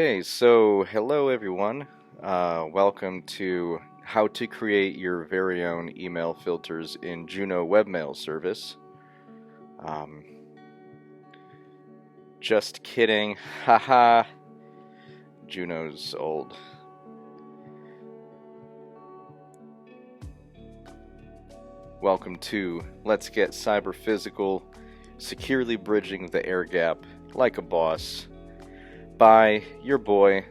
Okay, so hello everyone. Welcome to how to create your very own email filters in Juno webmail service. Um, just kidding. Haha. Juno's old. Welcome to Let's Get CyberPhysical, securely bridging the air gap like a boss, by your boy,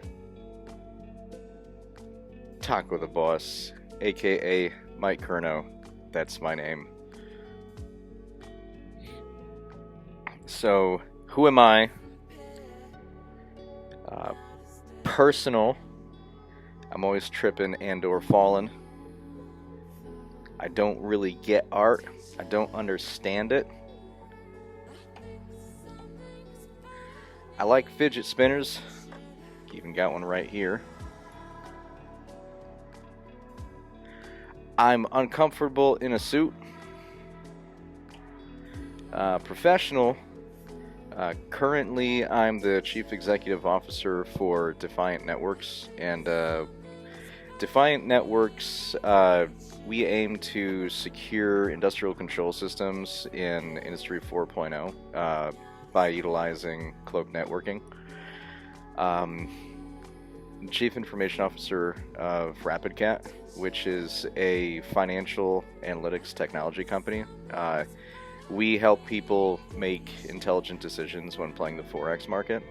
Taco the Boss, aka Mike Curnow. That's my name. So, who am I? Personal. I'm always tripping and or falling. I don't really get art. I don't understand it. I like fidget spinners. Even got one right here. I'm uncomfortable in a suit. Professional. Currently, I'm the Chief Executive Officer for Defiant Networks. And Defiant Networks, we aim to secure industrial control systems in Industry 4.0 by utilizing cloak networking. Chief Information Officer of RapidCat, which is a financial analytics technology company. We help people make intelligent decisions when playing the Forex market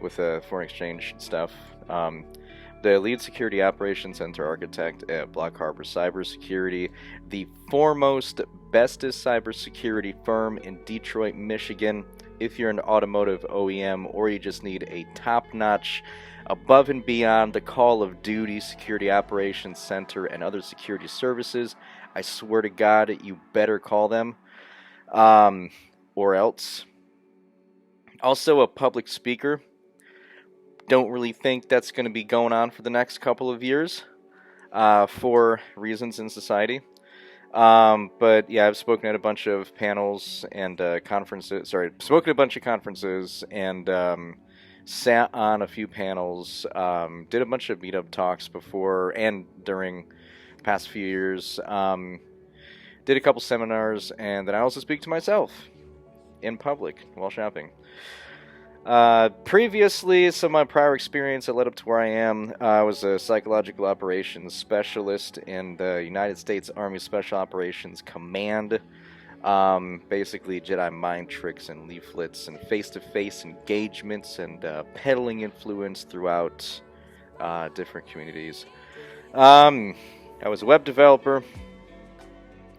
with foreign exchange stuff. The lead security operations center architect at Block Harbor Cybersecurity, the foremost, bestest cybersecurity firm in Detroit, Michigan. If you're an automotive OEM or you just need a top-notch, above and beyond the Call of Duty security operations center and other security services, I swear to God, you better call them. Or else. Also a public speaker. Don't really think that's going to be going on for the next couple of years for reasons in society. But yeah, I've spoken at a bunch of panels and conferences. Spoken at a bunch of conferences and sat on a few panels. Did a bunch of meetup talks before and during the past few years. Did a couple seminars, and then I also speak to myself in public while shopping. Previously, some of my prior experience that led up to where I am, I was a psychological operations specialist in the United States Army Special Operations Command. Basically Jedi mind tricks and leaflets and face-to-face engagements and peddling influence throughout different communities. I was a web developer.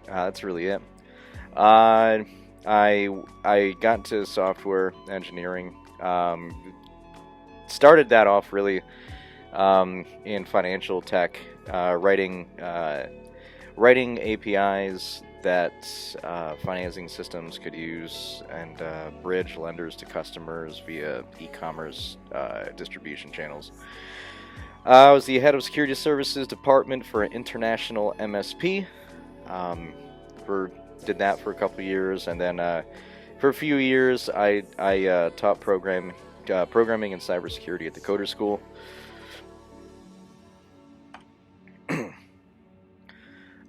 That's really it. I got into software engineering. Started that off really in financial tech, writing APIs that financing systems could use and bridge lenders to customers via e-commerce distribution channels. I was the head of security services department for an international MSP. Did that for a couple of years, and then for a few years I taught programming and cybersecurity at the Coder School.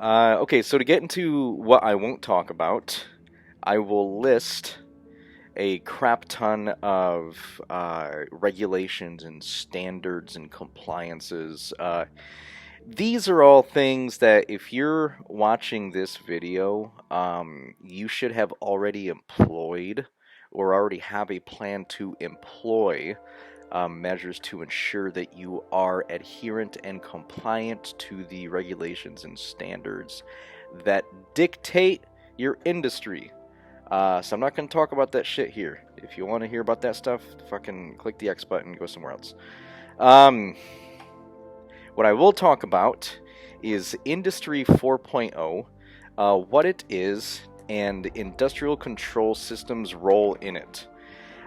Okay, so to get into what I won't talk about, I will list a crap ton of regulations and standards and compliances. These are all things that if you're watching this video, you should have already employed or already have a plan to employ measures to ensure that you are adherent and compliant to the regulations and standards that dictate your industry. So I'm not going to talk about that shit here. If you want to hear about that stuff, fucking click the X button and go somewhere else. What I will talk about is Industry 4.0, what it is, and industrial control systems' role in it.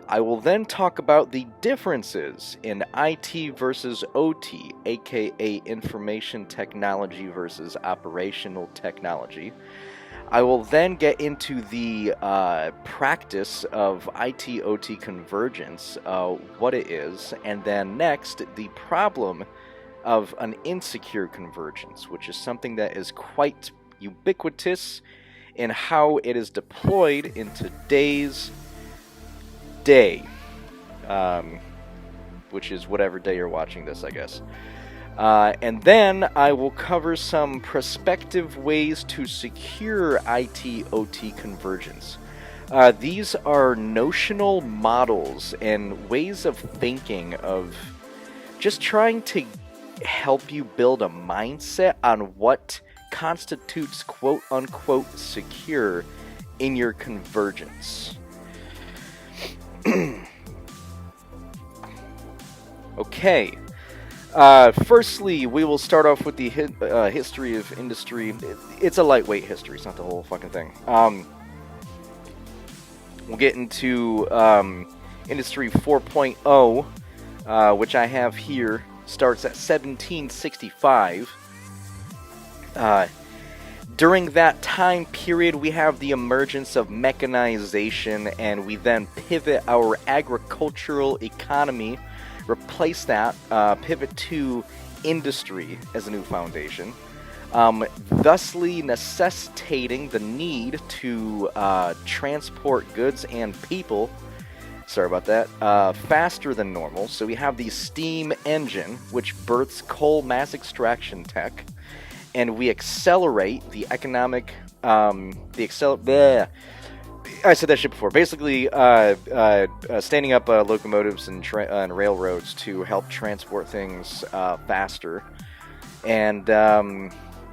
I will then talk about the differences in IT versus OT, aka information technology versus operational technology. I will then get into the practice of IT-OT convergence, what it is, and then next, the problem of an insecure convergence, which is something that is quite ubiquitous in how it is deployed in today's day, which is whatever day you're watching this, I guess. And then I will cover some prospective ways to secure IT-OT convergence. These are notional models and ways of thinking of just trying to help you build a mindset on what constitutes quote-unquote secure in your convergence. Okay. Firstly, we will start off with the history of industry. It's a lightweight history. It's not the whole fucking thing. We'll get into Industry 4.0, which I have here. Starts at 1765. During that time period, we have the emergence of mechanization, and we then pivot our agricultural economy, replace that, pivot to industry as a new foundation, thusly necessitating the need to transport goods and people, sorry about that, faster than normal. So we have the steam engine, which births coal mass extraction tech, and we accelerate the economic, I said that shit before. Basically, standing up locomotives and railroads to help transport things faster. And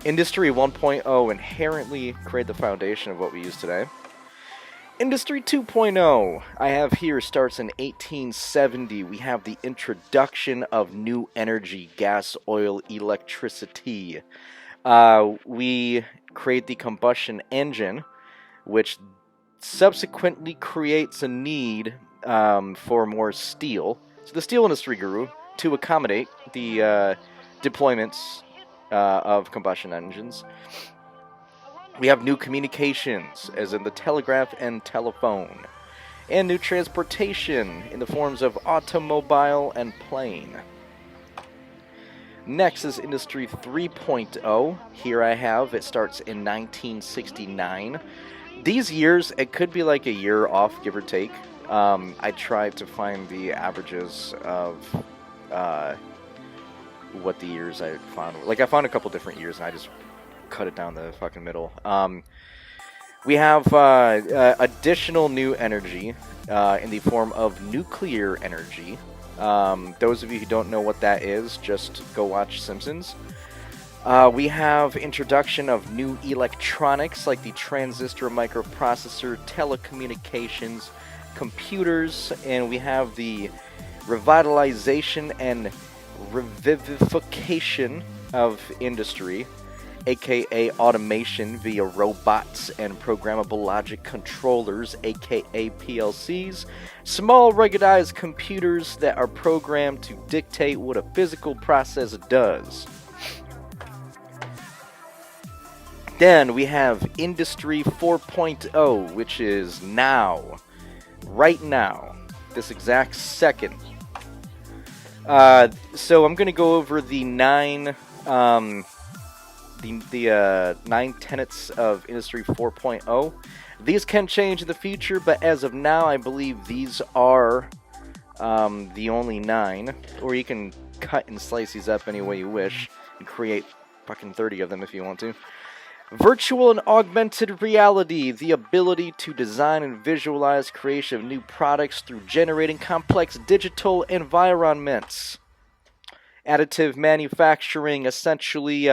Industry 1.0 inherently created the foundation of what we use today. Industry 2.0, I have here, starts in 1870. We have the introduction of new energy, gas, oil, electricity. We create the combustion engine, which subsequently creates a need for more steel. So the steel industry grew to accommodate the deployments of combustion engines. We have new communications, as in the telegraph and telephone, and new transportation in the forms of automobile and plane. Next is Industry 3.0. Here I have, it starts in 1969. These years, it could be like a year off, give or take. I tried to find the averages of what the years I found. Like, I found a couple different years, and I just cut it down the fucking middle. We have additional new energy in the form of nuclear energy. Those of you who don't know what that is, just go watch Simpsons. We have introduction of new electronics like the transistor, microprocessor, telecommunications, computers, and we have the revitalization and revivification of industry, aka automation via robots and programmable logic controllers, aka PLCs, small ruggedized computers that are programmed to dictate what a physical process does. Then we have Industry 4.0, which is now, right now, this exact second. So I'm going to go over the nine tenets of Industry 4.0. These can change in the future, but as of now, I believe these are the only 9. Or you can cut and slice these up any way you wish and create fucking 30 of them if you want to. Virtual and augmented reality, the ability to design and visualize creation of new products through generating complex digital environments. Additive manufacturing, essentially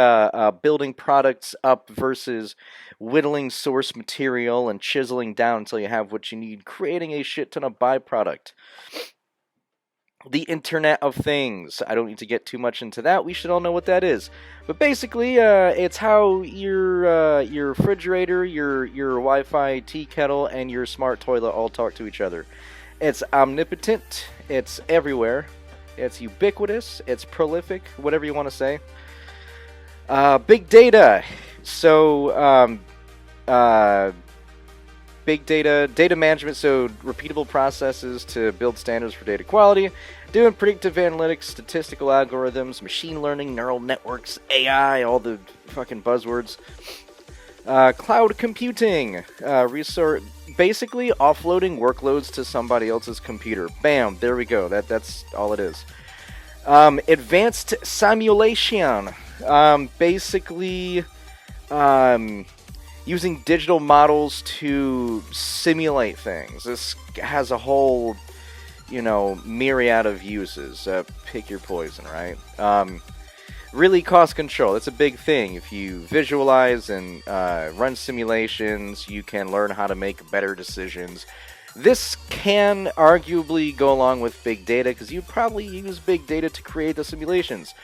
building products up versus whittling source material and chiseling down until you have what you need, creating a shit ton of byproduct. The Internet of Things. I don't need to get too much into that. We should all know what that is. But basically, it's how your refrigerator, your Wi-Fi tea kettle, and your smart toilet all talk to each other. It's omnipotent. It's everywhere. It's ubiquitous. It's prolific. Whatever you want to say. Big data. So, big data management, so repeatable processes to build standards for data quality, doing predictive analytics, statistical algorithms, machine learning, neural networks, AI, all the fucking buzzwords. Cloud computing, basically offloading workloads to somebody else's computer. Bam, there we go. That's all it is. Advanced simulation, basically using digital models to simulate things. This has a whole, myriad of uses. Pick your poison, right? Really, cost control. That's a big thing. If you visualize and run simulations, you can learn how to make better decisions. This can arguably go along with big data, because you'd probably use big data to create the simulations.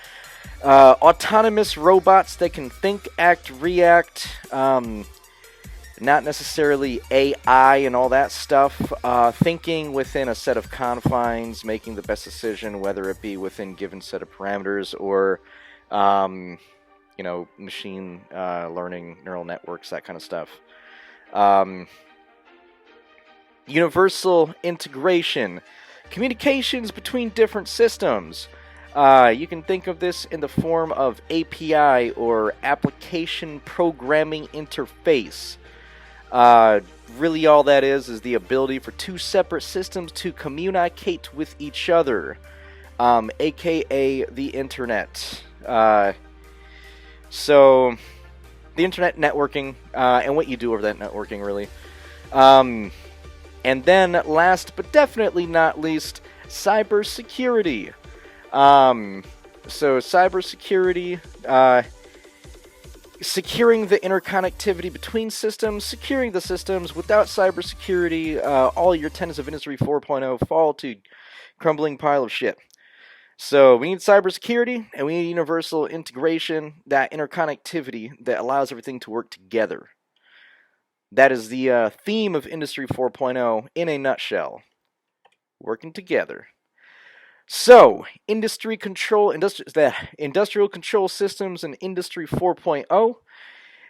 Autonomous robots that can think, act, react. Not necessarily AI and all that stuff. Thinking within a set of confines, making the best decision, whether it be within given set of parameters or machine learning, neural networks, that kind of stuff. Universal integration, communications between different systems. You can think of this in the form of API, or application programming interface. Really all that is the ability for two separate systems to communicate with each other, aka the internet. So the internet networking, and what you do over that networking, really. And then last but definitely not least, cybersecurity. So cybersecurity, securing the interconnectivity between systems, securing the systems. Without cybersecurity, all your tenets of Industry 4.0 fall to crumbling pile of shit. So we need cybersecurity, and we need universal integration, that interconnectivity that allows everything to work together. That is the theme of Industry 4.0 in a nutshell. Working together. So, industrial control systems in Industry 4.0.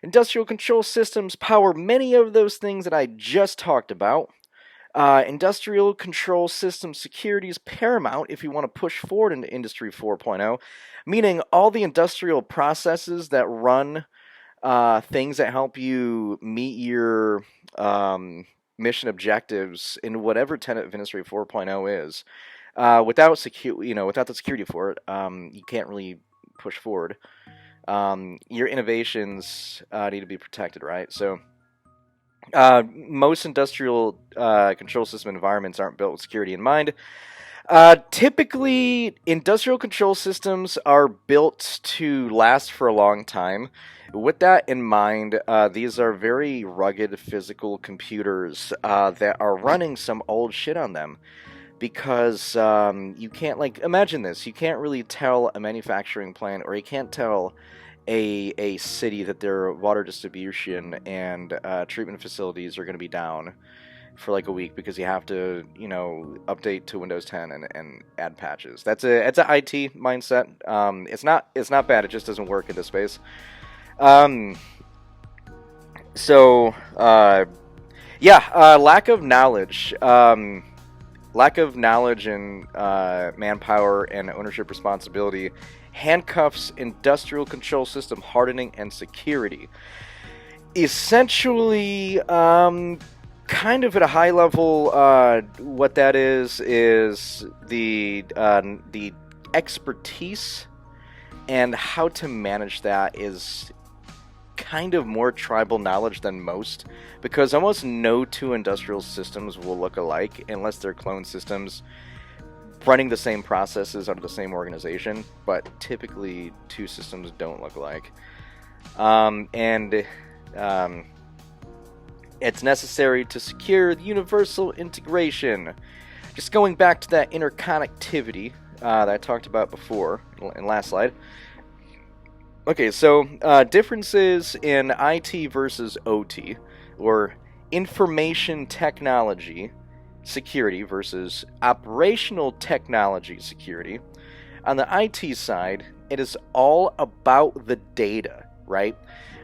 Industrial control systems power many of those things that I just talked about. Industrial control system security is paramount if you want to push forward into Industry 4.0, meaning all the industrial processes that run things that help you meet your mission objectives in whatever tenet of Industry 4.0 is. Without the security for it, you can't really push forward. Your innovations need to be protected, right? So, most industrial control system environments aren't built with security in mind. Typically, industrial control systems are built to last for a long time. With that in mind, these are very rugged physical computers that are running some old shit on them. Because you can't, imagine this, you can't really tell a manufacturing plant, or you can't tell a city that their water distribution and treatment facilities are going to be down for a week, because you have to, update to Windows 10 and add patches. It's an IT mindset. It's not bad, it just doesn't work in this space. Lack of knowledge. Lack of knowledge and manpower and ownership responsibility handcuffs industrial control system hardening and security. Essentially, kind of at a high level, what that is the expertise and how to manage that is kind of more tribal knowledge than most, because almost no two industrial systems will look alike unless they're clone systems running the same processes under the same organization, but typically two systems don't look alike. It's necessary to secure the universal integration. Just going back to that interconnectivity that I talked about before in last slide. Okay, so differences in IT versus OT, or information technology security versus operational technology security. On the IT side, it is all about the data, right?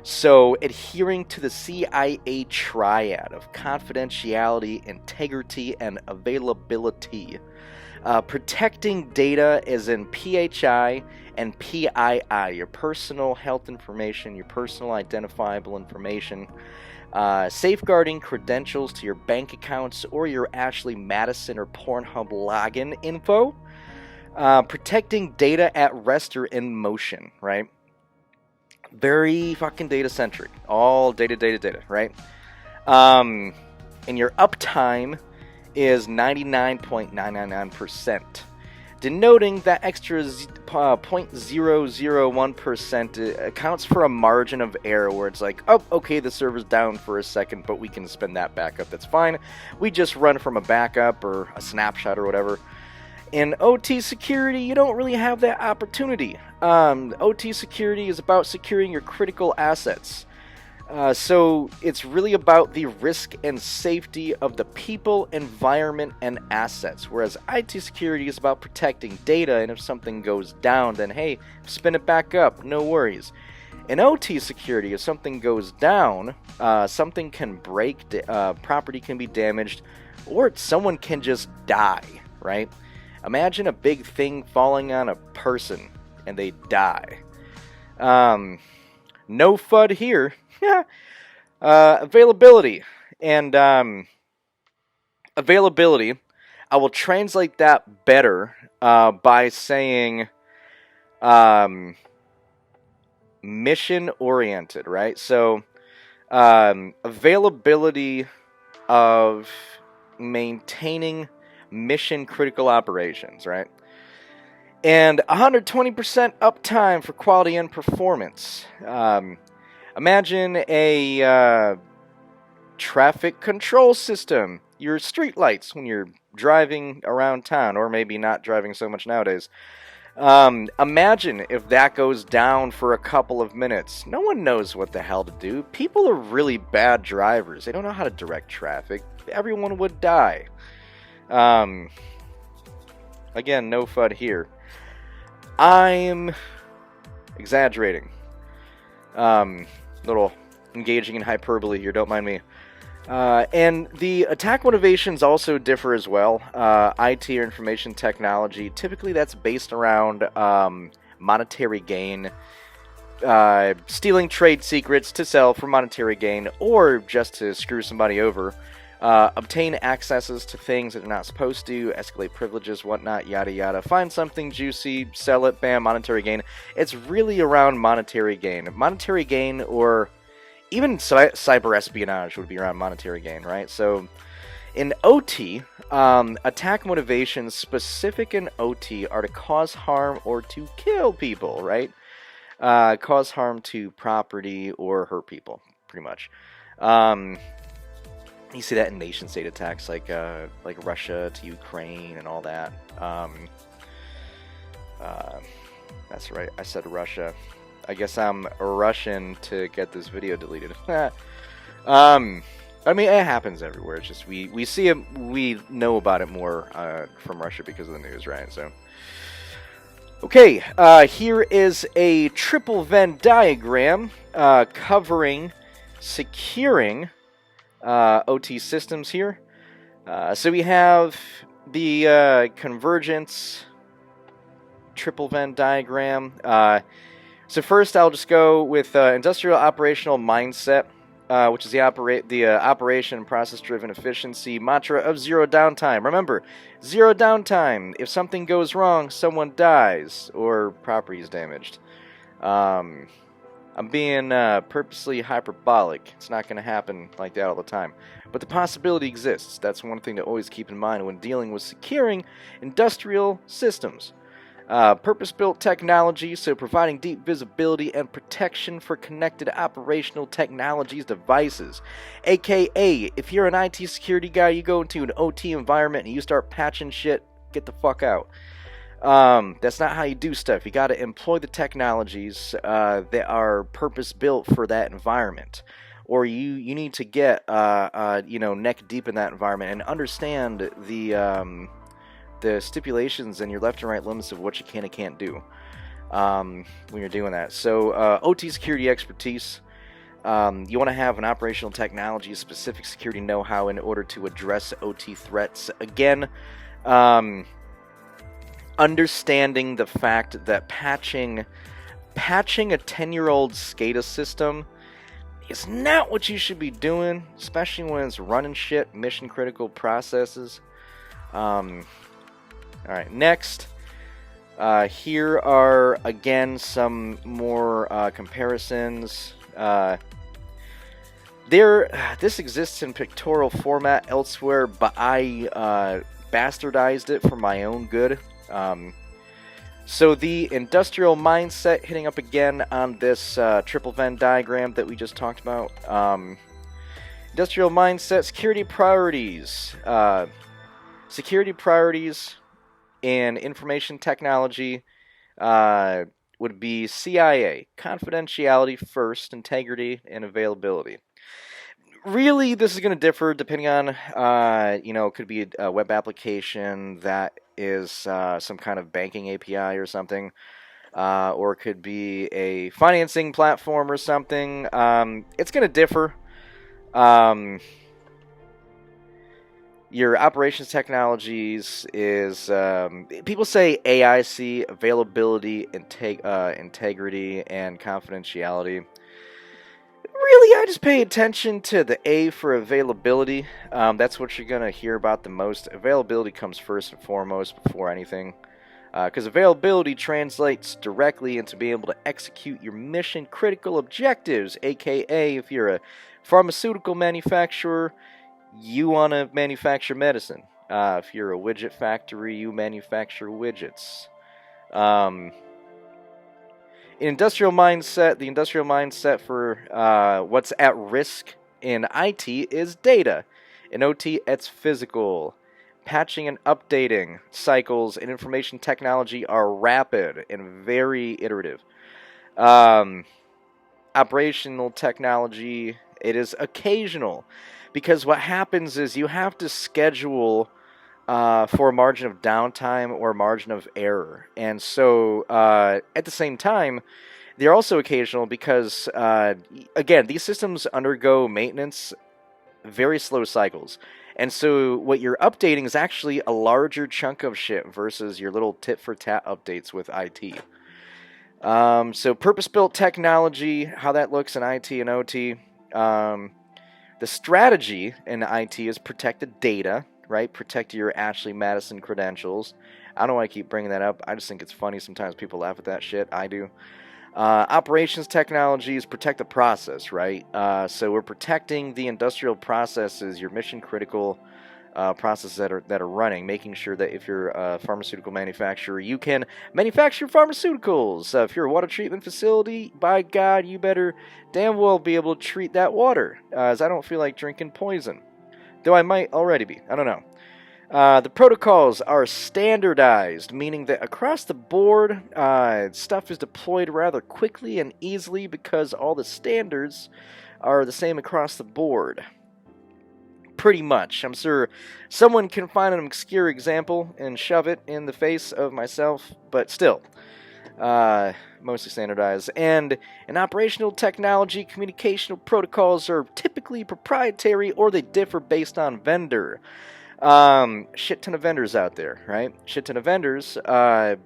So, adhering to the CIA triad of confidentiality, integrity, and availability. Protecting data is in PHI and PII, your personal health information, your personal identifiable information. Safeguarding credentials to your bank accounts or your Ashley Madison or Pornhub login info. Protecting data at rest or in motion, right? Very fucking data centric. All data, right? And your uptime is 99.999%, denoting that extra 0.001% accounts for a margin of error where it's like, oh, okay, the server's down for a second, but we can spin that back up. That's fine. We just run from a backup or a snapshot or whatever. In OT security, you don't really have that opportunity. OT security is about securing your critical assets. So it's really about the risk and safety of the people, environment, and assets. Whereas IT security is about protecting data, and if something goes down, then hey, spin it back up, no worries. In OT security, if something goes down, something can break, property can be damaged, or someone can just die, right? Imagine a big thing falling on a person, and they die. No FUD here. Availability. And availability, I will translate that better by saying mission-oriented, right? So availability of maintaining mission-critical operations, right? And 120% uptime for quality and performance. Imagine a traffic control system, your street lights when you're driving around town, or maybe not driving so much nowadays. Imagine if that goes down for a couple of minutes. No one knows what the hell to do. People are really bad drivers. They don't know how to direct traffic. Everyone would die. Again, no FUD here. I'm exaggerating. Little engaging in hyperbole here, don't mind me. And the attack motivations also differ as well. IT or information technology, typically that's based around monetary gain, stealing trade secrets to sell for monetary gain, or just to screw somebody over. Obtain accesses to things that they're not supposed to, escalate privileges, whatnot, yada yada. Find something juicy, sell it, bam, monetary gain. It's really around monetary gain. Monetary gain, or even cyber espionage would be around monetary gain, right? So in OT, attack motivations specific in OT are to cause harm or to kill people, right? Cause harm to property or hurt people, pretty much. You see that in nation-state attacks like Russia to Ukraine and all that. That's right, I said Russia. I guess I'm Russian to get this video deleted. I mean, it happens everywhere. It's just we see it, we know about it more from Russia because of the news, right? So, okay, here is a triple Venn diagram covering securing OT systems here. So we have the Convergence triple Venn diagram. So first I'll just go with industrial operational mindset, which is the operation and process-driven efficiency mantra of zero downtime. Remember, zero downtime. If something goes wrong, someone dies or property is damaged. I'm being purposely hyperbolic. It's not going to happen like that all the time. But the possibility exists. That's one thing to always keep in mind when dealing with securing industrial systems. Purpose-built technology, so providing deep visibility and protection for connected operational technologies devices. AKA, if you're an IT security guy, you go into an OT environment and you start patching shit, get the fuck out. That's not how you do stuff. You got to employ the technologies that are purpose-built for that environment. Or you need to get neck deep in that environment and understand the stipulations and your left and right limits of what you can and can't do when you're doing that. So OT security expertise, You want to have an operational technology specific security know-how in order to address OT threats. Again, um, understanding the fact that patching a 10-year-old SCADA system is not what you should be doing, especially when it's running shit, mission critical processes. Alright, next. Here are, again, some more comparisons. This exists in pictorial format elsewhere, but I bastardized it for my own good. So the industrial mindset, hitting up again on this triple Venn diagram that we just talked about. Industrial mindset, security priorities. Security priorities in information technology would be CIA, confidentiality first, integrity, and availability. Really, this is going to differ depending on, it could be a web application that is some kind of banking API or something, or it could be a financing platform or something. It's going to differ. Your operations technologies is, people say AIC, availability, integrity, and confidentiality. Really, I just pay attention to the A for availability. That's what you're going to hear about the most. Availability comes first and foremost before anything. Because availability translates directly into being able to execute your mission-critical objectives, aka if you're a pharmaceutical manufacturer, you want to manufacture medicine. If you're a widget factory, you manufacture widgets. In industrial mindset, the industrial mindset for what's at risk in IT is data. In OT, it's physical. Patching and updating cycles in information technology are rapid and very iterative. Operational technology, it is occasional. Because what happens is you have to schedule for a margin of downtime or a margin of error. And so, at the same time, they're also occasional because, again, these systems undergo maintenance, very slow cycles. And so what you're updating is actually a larger chunk of shit versus your little tit-for-tat updates with IT. So purpose-built technology, how that looks in IT and OT. The strategy in IT is protect the data, right? Protect your Ashley Madison credentials. I don't know why I keep bringing that up. I just think it's funny. Sometimes people laugh at that shit. I do. Operations technologies protect the process, right? So we're protecting the industrial processes, your mission critical processes that are running, making sure that if you're a pharmaceutical manufacturer, you can manufacture pharmaceuticals. If you're a water treatment facility, by God, you better damn well be able to treat that water, as I don't feel like drinking poison. Though I might already be. I don't know. The protocols are standardized, meaning that across the board, stuff is deployed rather quickly and easily because all the standards are the same across the board. Pretty much. I'm sure someone can find an obscure example and shove it in the face of myself, but still, mostly standardized. And in operational technology, communicational protocols are typically proprietary or they differ based on vendor. Shit ton of vendors out there, right? Shit ton of vendors.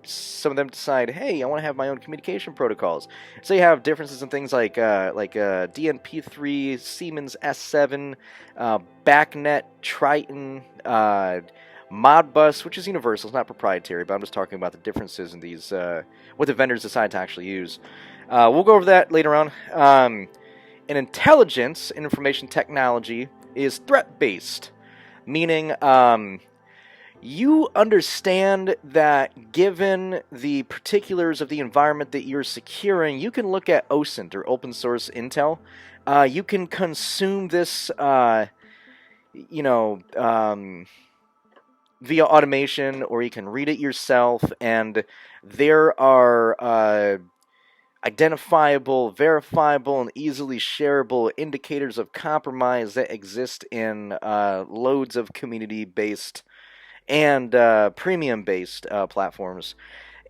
Some of them decide, hey, I want to have my own communication protocols. So you have differences in things like DNP3, Siemens S7, BACnet, Triton, Modbus, which is universal, it's not proprietary, but I'm just talking about the differences in these, what the vendors decide to actually use. We'll go over that later on. In intelligence, information technology is threat-based. Meaning, you understand that given the particulars of the environment that you're securing, you can look at OSINT, or open source intel. You can consume this, via automation, or you can read it yourself, and there are identifiable, verifiable, and easily shareable indicators of compromise that exist in loads of community-based and premium-based platforms.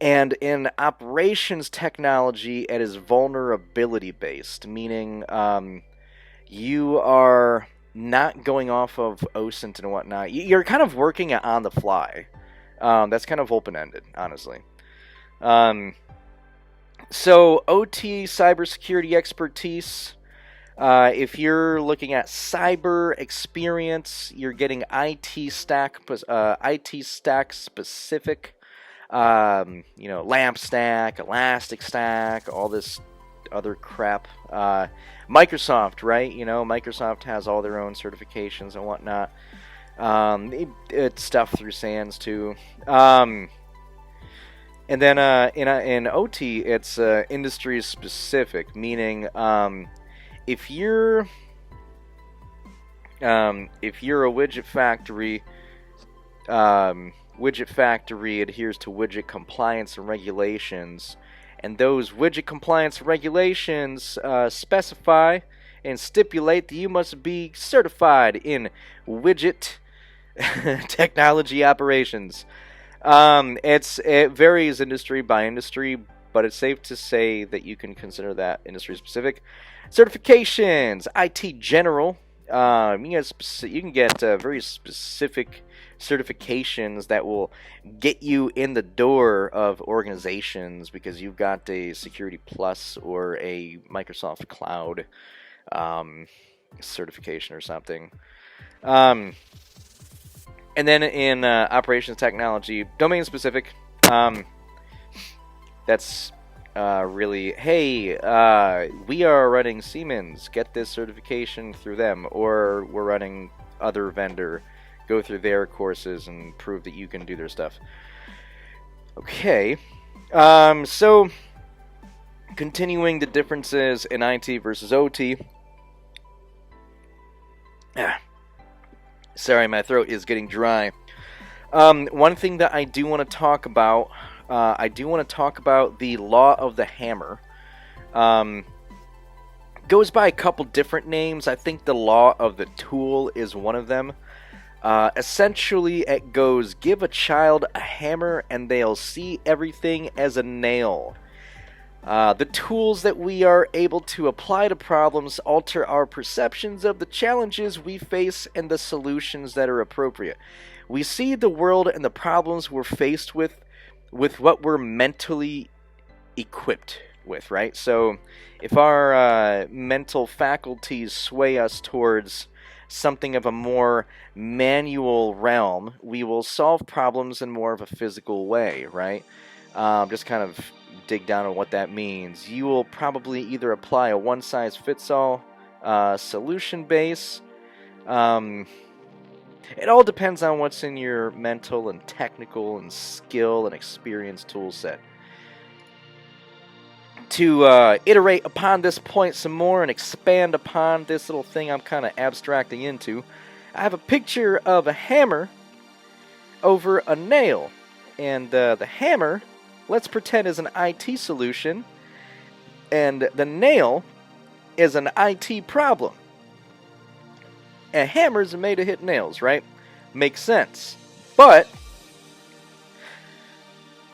And in operations technology, it is vulnerability based, meaning you are not going off of OSINT and whatnot. You're kind of working it on the fly. That's kind of open-ended, honestly. So OT cybersecurity expertise. If you're looking at cyber experience, you're getting IT stack specific. LAMP stack, Elastic Stack, all this other crap. Microsoft, right? Microsoft has all their own certifications and whatnot. It's stuff through SANS too. And then in OT, it's industry specific, meaning if you're a widget factory. Widget factory adheres to widget compliance and regulations, and those widget compliance and regulations specify and stipulate that you must be certified in widget technology operations. It varies industry by industry, but it's safe to say that you can consider that industry specific. Certifications, IT general. You can get very specific certifications that will get you in the door of organizations because you've got a Security Plus or a Microsoft Cloud certification or something. And then in operations technology, domain specific, that's really, hey, we are running Siemens, get this certification through them, or we're running other vendor, go through their courses and prove that you can do their stuff. Okay, so continuing the differences in IT versus OT. Sorry, my throat is getting dry. One thing that I do want to talk about, the law of the hammer. Goes by a couple different names. I think the law of the tool is one of them. Essentially, it goes, give a child a hammer and they'll see everything as a nail. The tools that we are able to apply to problems alter our perceptions of the challenges we face and the solutions that are appropriate. We see the world and the problems we're faced with what we're mentally equipped with, right? So if our mental faculties sway us towards something of a more manual realm, we will solve problems in more of a physical way, right? Just kind of dig down on what that means. You will probably either apply a one-size-fits-all solution base. It all depends on what's in your mental and technical and skill and experience tool set. To iterate upon this point some more and expand upon this little thing I'm kind of abstracting into, I have a picture of a hammer over a nail. And the hammer, let's pretend, is an IT solution, and the nail is an IT problem. And hammers are made to hit nails, right? Makes sense. But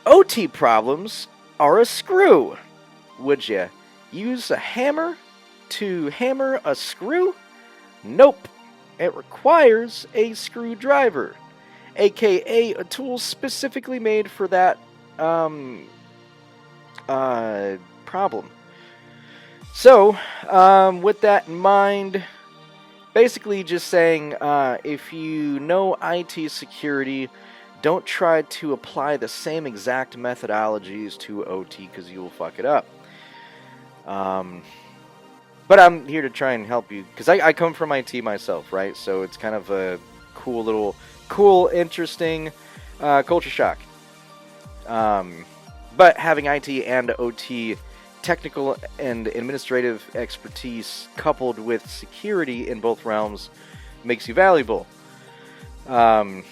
OT problems are a screw. Would you use a hammer to hammer a screw? Nope. It requires a screwdriver, aka a tool specifically made for that problem. So, with that in mind, basically just saying, if you know IT security, don't try to apply the same exact methodologies to OT because you will fuck it up. But I'm here to try and help you because I come from IT myself, right? So it's kind of a cool, interesting culture shock. But having IT and OT technical and administrative expertise coupled with security in both realms makes you valuable. Alright,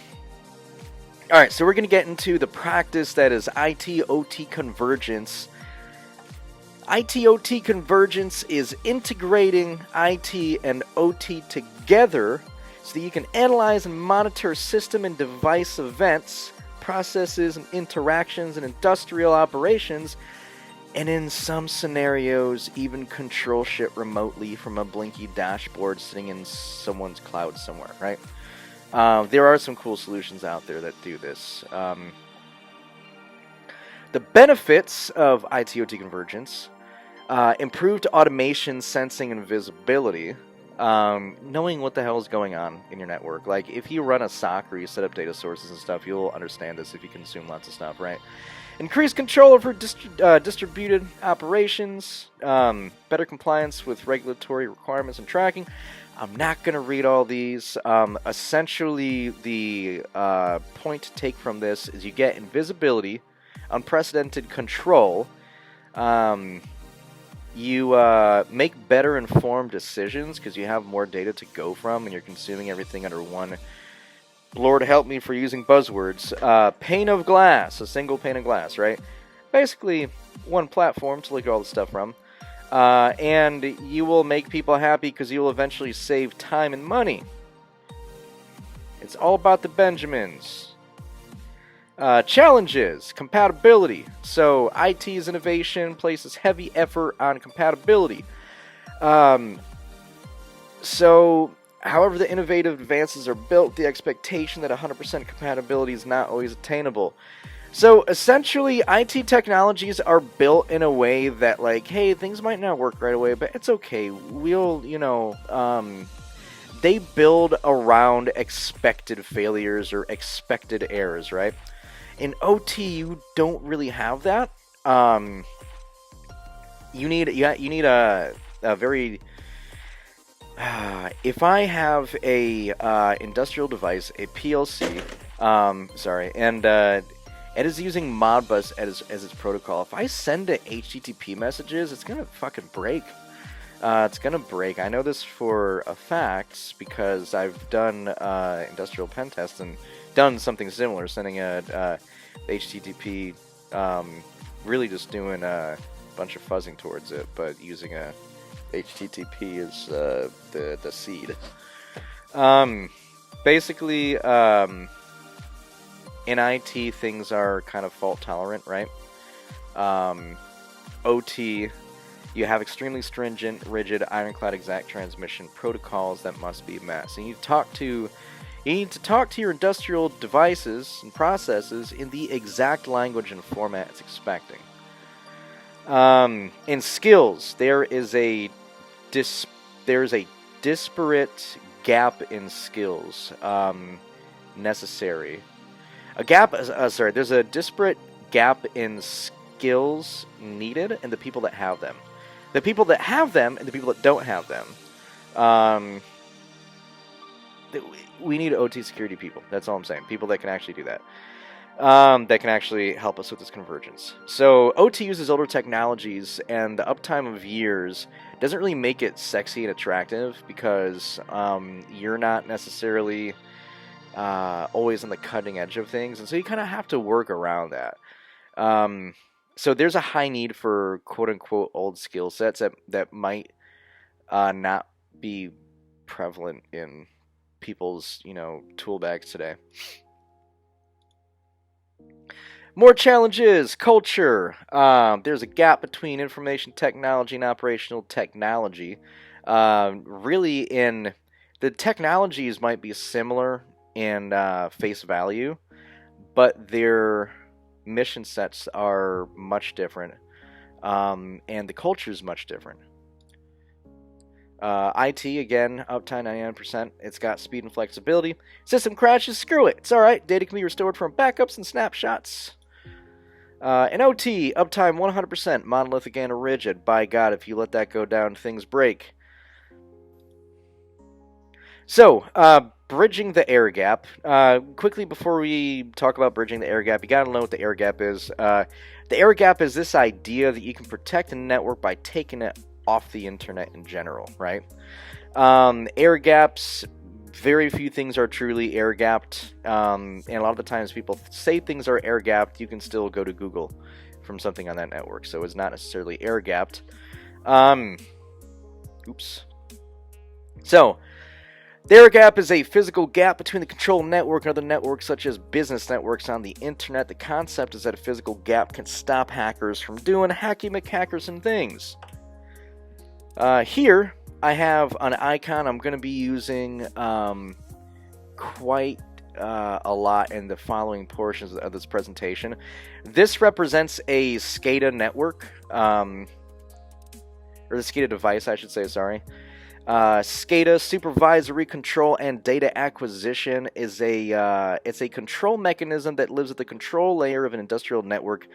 so we're going to get into the practice that is IT-OT convergence. IT-OT convergence is integrating IT and OT together so that you can analyze and monitor system and device events, processes and interactions and industrial operations, and in some scenarios, even control shit remotely from a blinky dashboard sitting in someone's cloud somewhere, right? There are some cool solutions out there that do this. The benefits of IT/OT convergence: improved automation, sensing, and visibility. Knowing what the hell is going on in your network. Like, if you run a SOC or you set up data sources and stuff, you'll understand this if you consume lots of stuff, right? Increased control over distributed operations, better compliance with regulatory requirements and tracking. I'm not going to read all these. Essentially, the point to take from this is you get invisibility, unprecedented control, you make better informed decisions because you have more data to go from and you're consuming everything under one, Lord help me for using buzzwords, pane of glass, a single pane of glass, right? Basically, one platform to look at all the stuff from. And you will make people happy because you will eventually save time and money. It's all about the Benjamins. Challenges, compatibility. So IT's innovation places heavy effort on compatibility. So however the innovative advances are built, the expectation that 100% compatibility is not always attainable. So essentially, IT technologies are built in a way that, like, hey, things might not work right away, but it's okay. We'll, they build around expected failures or expected errors, right? In OT, you don't really have that. You need a very. If I have a industrial device, a PLC, and it is using Modbus as its protocol. If I send it HTTP messages, it's gonna fucking break. It's gonna break. I know this for a fact because I've done industrial pen tests and done something similar, sending a HTTP, really just doing a bunch of fuzzing towards it, but using a HTTP as the seed. Basically, in IT, things are kind of fault tolerant, right? OT, you have extremely stringent, rigid, ironclad exact transmission protocols that must be met. So you need to talk to your industrial devices and processes in the exact language and format it's expecting. In skills, there is a disparate gap in skills necessary. There's a disparate gap in skills needed and the people that have them. The people that have them and the people that don't have them. We need OT security people. That's all I'm saying. People that can actually do that. That can actually help us with this convergence. So OT uses older technologies, and the uptime of years doesn't really make it sexy and attractive because you're not necessarily always on the cutting edge of things, and so you kind of have to work around that. So there's a high need for quote-unquote old skill sets that might not be prevalent in people's, tool bags today. More challenges, culture. There's a gap between information technology and operational technology. Really, in the technologies might be similar in face value, but their mission sets are much different, and the culture is much different. IT, again, uptime 99%. It's got speed and flexibility. System crashes, screw it. It's alright. Data can be restored from backups and snapshots. In OT, uptime 100%. Monolithic and rigid. By God, if you let that go down, things break. So, bridging the air gap. Quickly, before we talk about bridging the air gap, you gotta know what the air gap is. The air gap is this idea that you can protect a network by taking it off the internet in general, right? Air gaps, very few things are truly air gapped, and a lot of the times people say things are air gapped. You can still go to Google from something on that network, so it's not necessarily air gapped. Oops. So The air gap is a physical gap between the control network and other networks such as business networks on the internet. The concept is that a physical gap can stop hackers from doing hacky McHackerson things. Here, I have an icon I'm going to be using quite a lot in the following portions of this presentation. This represents a SCADA network, or the SCADA device, I should say, sorry. SCADA, supervisory control and data acquisition, is it's a control mechanism that lives at the control layer of an industrial network.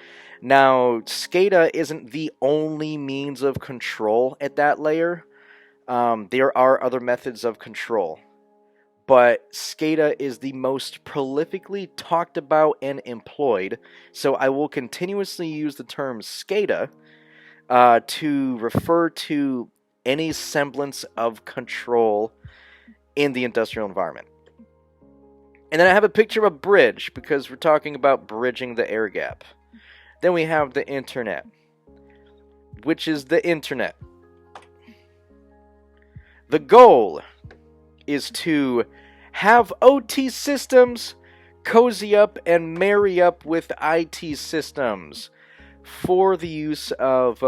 Now, SCADA isn't the only means of control at that layer. There are other methods of control, but SCADA is the most prolifically talked about and employed, so I will continuously use the term SCADA to refer to any semblance of control in the industrial environment. And then I have a picture of a bridge, because we're talking about bridging the air gap. Then we have the internet, which is the internet. The goal is to have OT systems cozy up and marry up with IT systems for the use of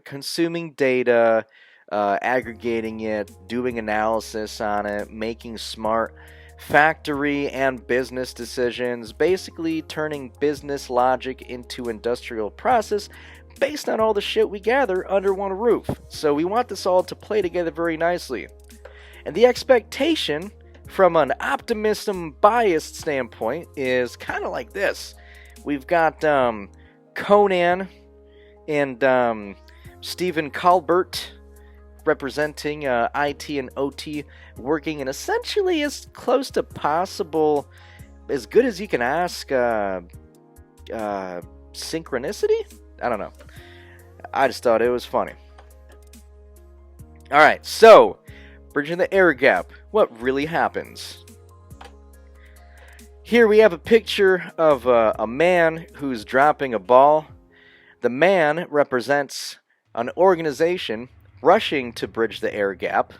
consuming data, aggregating it, doing analysis on it, making smart factory and business decisions, basically turning business logic into industrial process based on all the shit we gather under one roof. So we want this all to play together very nicely. And the expectation from an optimism biased standpoint is kind of like this. We've got Conan and Stephen Colbert representing IT and OT, working in essentially as close to possible, as good as you can ask, synchronicity? I don't know. I just thought it was funny. Alright, so, bridging the air gap. What really happens? Here we have a picture of a man who's dropping a ball. The man represents an organization rushing to bridge the air gap,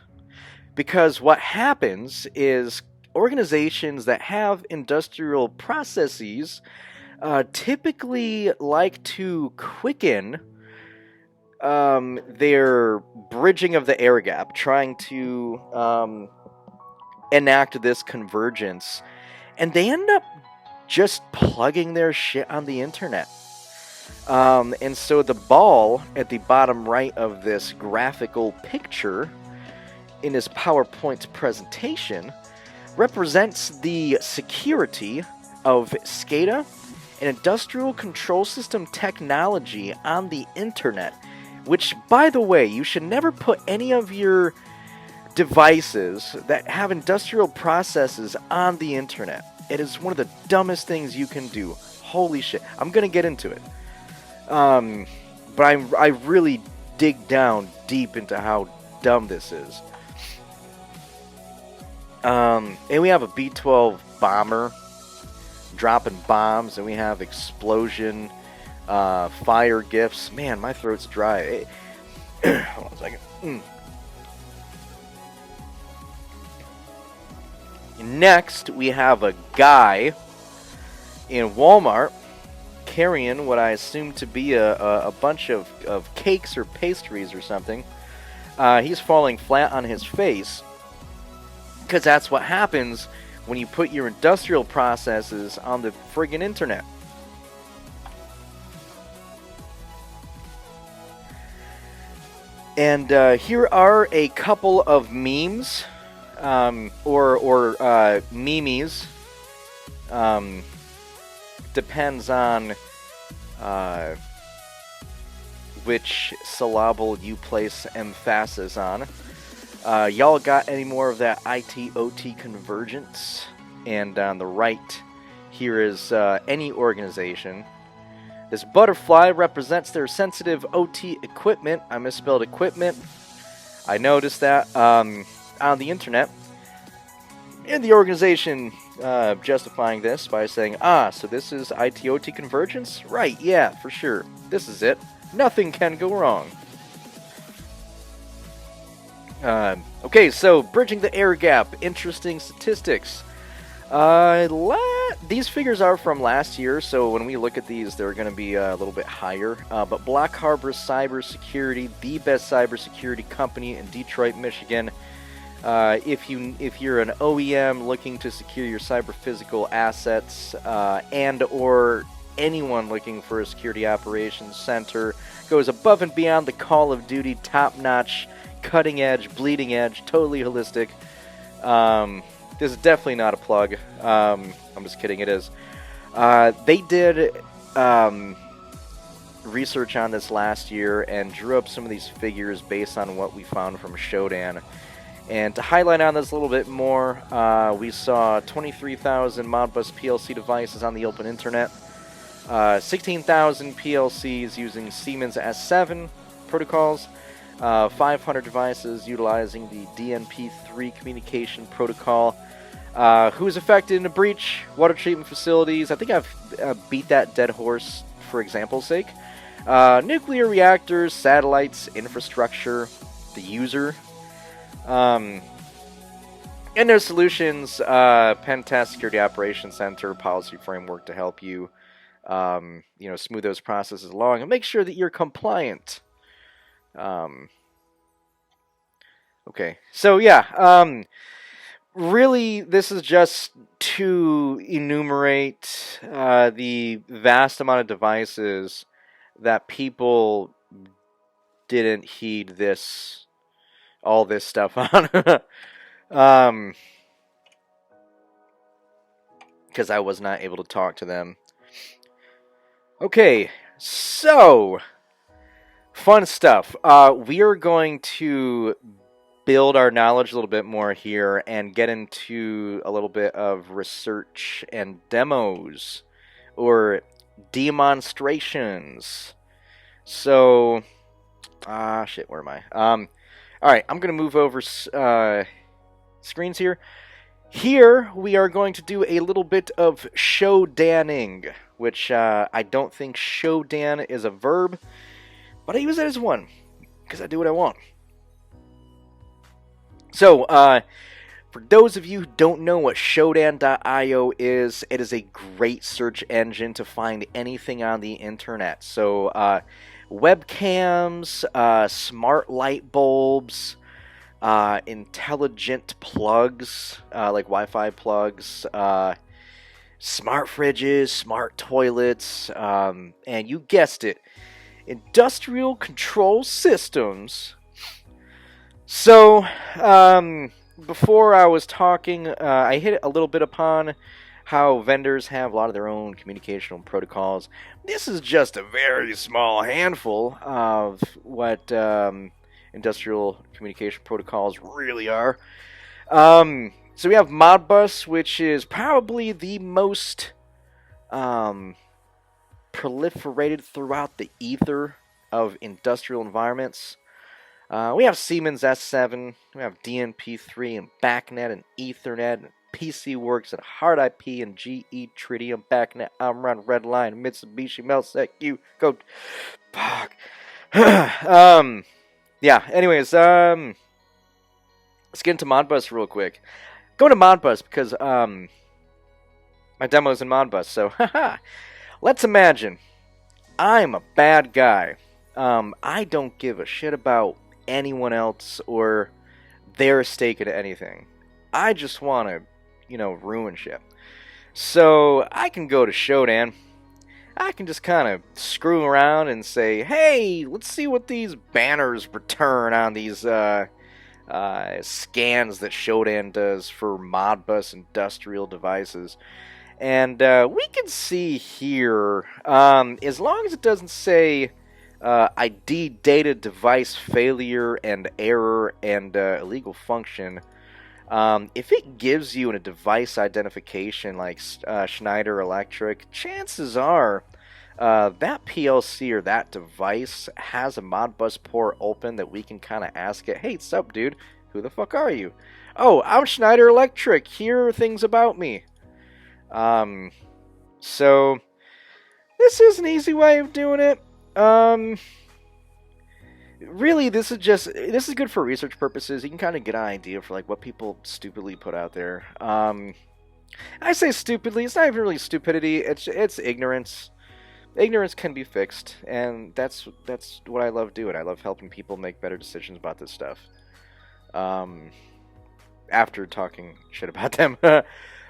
because what happens is organizations that have industrial processes typically like to quicken their bridging of the air gap, trying to enact this convergence. And they end up just plugging their shit on the internet. And so the ball at the bottom right of this graphical picture in this PowerPoint presentation represents the security of SCADA and industrial control system technology on the internet. Which, by the way, you should never put any of your devices that have industrial processes on the internet. It is one of the dumbest things you can do. Holy shit. I'm going to get into it. But I really dig down deep into how dumb this is. And we have a B-12 bomber dropping bombs, and we have explosion, fire gifts. Man, my throat's dry. Hold on a second. Next, we have a guy in Walmart carrying what I assume to be a bunch of cakes or pastries or something. He's falling flat on his face, because that's what happens when you put your industrial processes on the friggin' internet. And here are a couple of memes, or memes. Depends on which syllable you place emphasis on. Y'all got any more of that IT-OT convergence? And on the right, here is any organization. This butterfly represents their sensitive OT equipment. I misspelled equipment. I noticed that on the internet. And the organization justifying this by saying, so this is IT-OT convergence? Right, yeah, for sure. This is it. Nothing can go wrong. Okay, so bridging the air gap. Interesting statistics. These figures are from last year, so when we look at these, they're going to be a little bit higher. But Black Harbor Cybersecurity, the best cybersecurity company in Detroit, Michigan. If you're an OEM looking to secure your cyber-physical assets, and or anyone looking for a security operations center, goes above and beyond the Call of Duty, top-notch, cutting-edge, bleeding-edge, totally holistic. This is definitely not a plug. I'm just kidding. It is. They did research on this last year and drew up some of these figures based on what we found from Shodan. And to highlight on this a little bit more, we saw 23,000 Modbus PLC devices on the open internet, 16,000 PLCs using Siemens S7 protocols, 500 devices utilizing the DNP3 communication protocol. Who was affected in a breach? Water treatment facilities. I think I've beat that dead horse for example's sake. Nuclear reactors, satellites, infrastructure, the user. And their solutions, pen test, security operations center, policy framework to help you, smooth those processes along and make sure that you're compliant. Okay, so yeah, really, this is just to enumerate the vast amount of devices that people didn't heed all this stuff on. Because I was not able to talk to them. Okay, so fun stuff. We are going to build our knowledge a little bit more here and get into a little bit of research and demos or demonstrations. So, shit, where am I? Alright, I'm going to move over screens here. Here, we are going to do a little bit of showdanning, which I don't think showdan is a verb, but I use it as one, because I do what I want. So, for those of you who don't know what Shodan.io is, it is a great search engine to find anything on the internet. So, webcams, smart light bulbs, intelligent plugs, like Wi-Fi plugs, smart fridges, smart toilets, and you guessed it, industrial control systems. So, before I was talking, I hit a little bit upon how vendors have a lot of their own communication protocols. This is just a very small handful of what industrial communication protocols really are. So we have Modbus, which is probably the most proliferated throughout the ether of industrial environments. We have Siemens S7, we have DNP3 and BACnet and Ethernet and PC Works and Hard IP and GE Tritium, BACnet, Omron, Redline, Mitsubishi, Melsec, go. Fuck. Yeah, anyways, let's get into Modbus real quick. Go to Modbus because, my demo's in Modbus, so, let's imagine I'm a bad guy. I don't give a shit about anyone else or their stake in anything. I just want to, ruin shit. So I can go to Shodan. I can just kind of screw around and say, hey, let's see what these banners return on these scans that Shodan does for Modbus industrial devices. And we can see here, as long as it doesn't say ID data device failure and error and illegal function, if it gives you a device identification like Schneider Electric, chances are that PLC or that device has a Modbus port open that we can kind of ask it, hey, sup, dude, who the fuck are you? Oh, I'm Schneider Electric, here are things about me. So this is an easy way of doing it. really, this is good for research purposes. You can kind of get an idea for like what people stupidly put out there. I say stupidly. It's not even really stupidity. It's ignorance. Ignorance can be fixed, and that's what I love doing. I love helping people make better decisions about this stuff. After talking shit about them.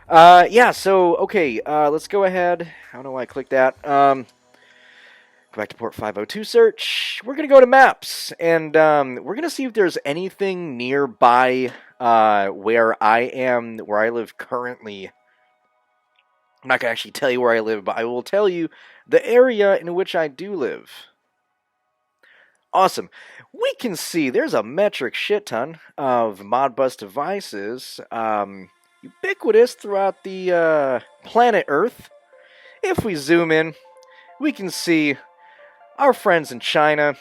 Yeah. So okay. Let's go ahead. I don't know why I clicked that. Go back to port 502 search. We're gonna go to maps, and we're gonna see if there's anything nearby where I live currently. I'm not going to actually tell you where I live, but I will tell you the area in which I do live. Awesome. We can see there's a metric shit ton of Modbus devices ubiquitous throughout the planet Earth. If we zoom in, we can see our friends in China.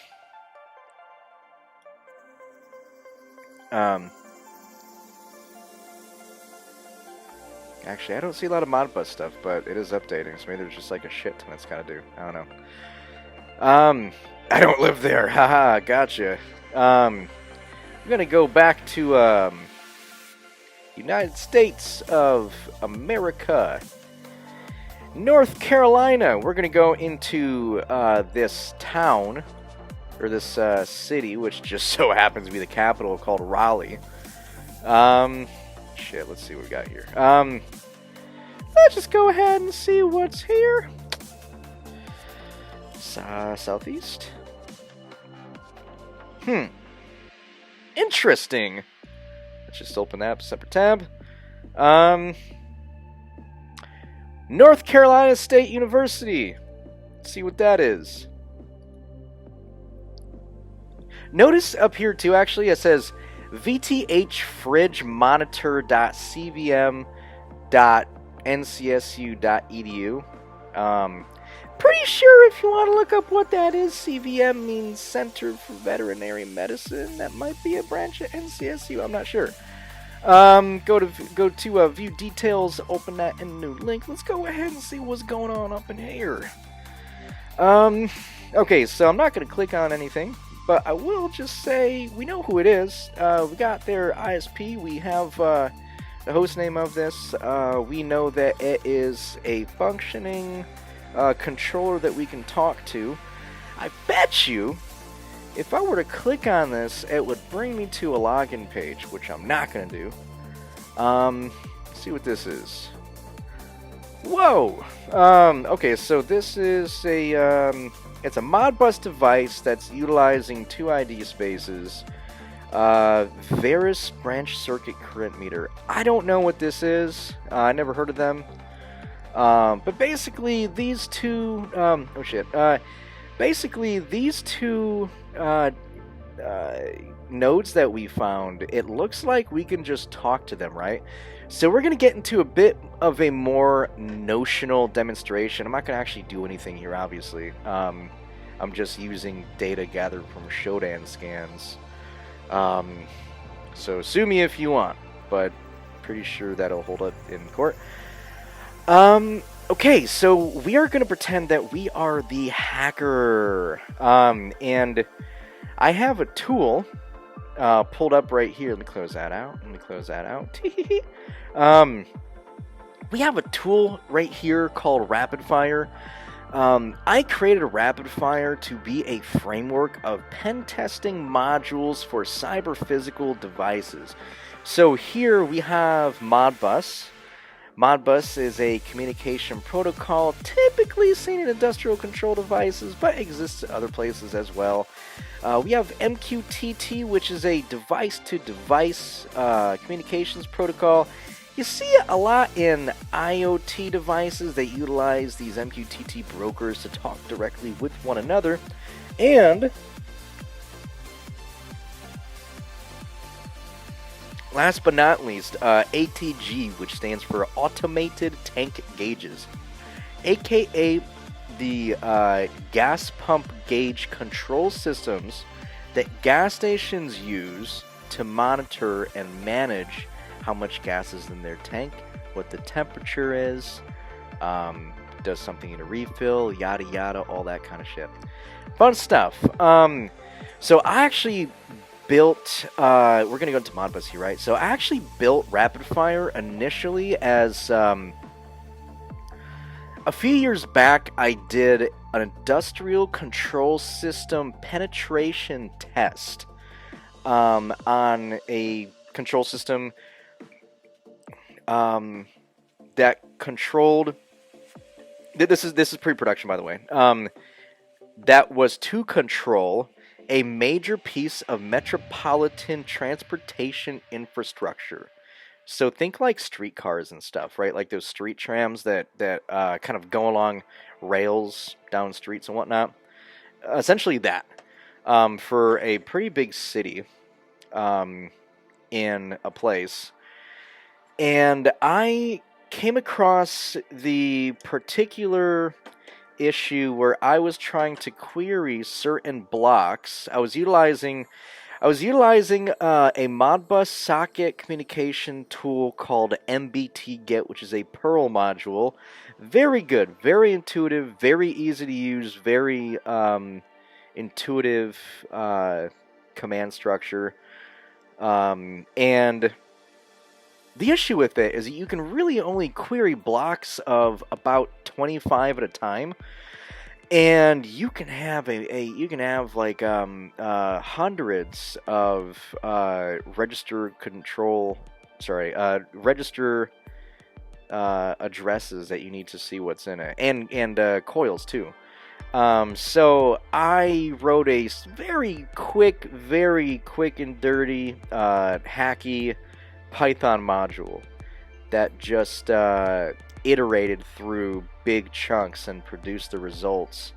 Actually, I don't see a lot of Modbus stuff, but it is updating, so maybe there's just like a shit ton it's gotta do. I don't know. I don't live there. Haha, gotcha. I'm gonna go back to United States of America. North Carolina. We're gonna go into this town, or this city, which just so happens to be the capital, called Raleigh. Shit, let's see what we got here. Let's just go ahead and see what's here. Southeast. Interesting. Let's just open that up, separate tab. North Carolina State University. Let's see what that is. Notice up here too, actually, it says vthfridgemonitor.cvm.ncsu.edu. Pretty sure if you want to look up what that is, CVM means Center for Veterinary Medicine. That might be a branch of NCSU. I'm not sure. Go to view details. Open that in a new link. Let's go ahead and see what's going on up in here. Okay, so I'm not going to click on anything, but I will just say we know who it is. We got their ISP. We have the host name of this. We know that it is a functioning controller that we can talk to. I bet you if I were to click on this, it would bring me to a login page, which I'm not going to do. See what this is. Whoa! Okay, so this is it's a Modbus device that's utilizing two ID spaces. Varus branch circuit current meter. I don't know what this is. I never heard of them. But basically these two, basically these two nodes that we found, it looks like we can just talk to them, right? So we're going to get into a bit of a more notional demonstration. I'm not going to actually do anything here, obviously. I'm just using data gathered from Shodan scans. So sue me if you want, but pretty sure that'll hold up in court. Okay, so we are going to pretend that we are the hacker. And I have a tool pulled up right here. Let me close that out. We have a tool right here called Rapid Fire. I created a Rapid Fire to be a framework of pen testing modules for CyberPhysical devices. So here we have Modbus. Modbus is a communication protocol typically seen in industrial control devices, but exists in other places as well. We have MQTT, which is a device-to-device communications protocol. You see it a lot in IoT devices that utilize these MQTT brokers to talk directly with one another. And last but not least, ATG, which stands for Automated Tank Gauges, aka the gas pump gauge control systems that gas stations use to monitor and manage how much gas is in their tank, what the temperature is, does something need a refill, yada yada, all that kind of shit. Fun stuff. So I actually built, we're going to go into Modbus here, right? So I actually built Rapid Fire initially as, a few years back, I did an industrial control system penetration test on a control system that controlled. This is pre-production, by the way. That was to control a major piece of metropolitan transportation infrastructure. So think like streetcars and stuff, right? Like those street trams that kind of go along rails down streets and whatnot. Essentially that, for a pretty big city, in a place. And I came across the particular issue where I was trying to query certain blocks. I was utilizing a Modbus socket communication tool called MBT-GET, which is a Perl module. Very good, very intuitive, very easy to use, very intuitive command structure. And the issue with it is that you can really only query blocks of about 25 at a time. And you can have like hundreds of register addresses that you need to see what's in it, and coils too. So I wrote a very quick and dirty hacky Python module that just iterated through big chunks and produced the results.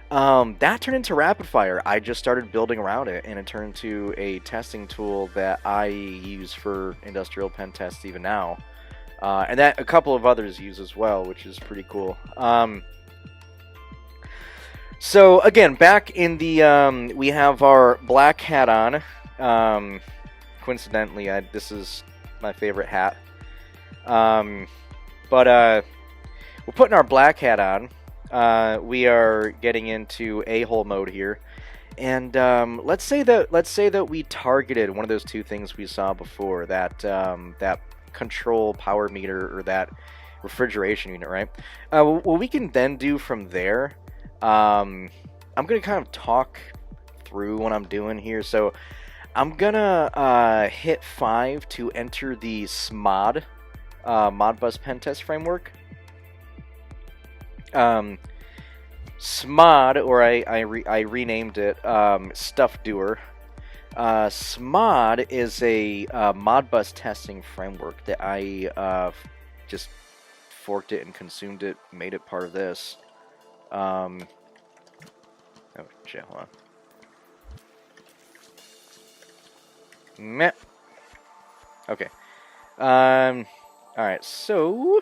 That turned into Rapid Fire. I just started building around it, and it turned into a testing tool that I use for industrial pen tests even now, and that a couple of others use as well, which is pretty cool. So again, back in the we have our black hat on. Coincidentally, this is my favorite hat. But we're putting our black hat on. We are getting into a-hole mode here, and let's say that we targeted one of those two things we saw before, that that control power meter or that refrigeration unit, right? What we can then do from there, I'm gonna kind of talk through what I'm doing here. So I'm gonna hit 5 to enter the SMOD. Modbus pen test framework. SMOD, or I renamed it Stuff Doer. SMOD is a Modbus testing framework that I just forked it and consumed it, made it part of this. Oh shit! Hold on. Meh. Okay. Alright, so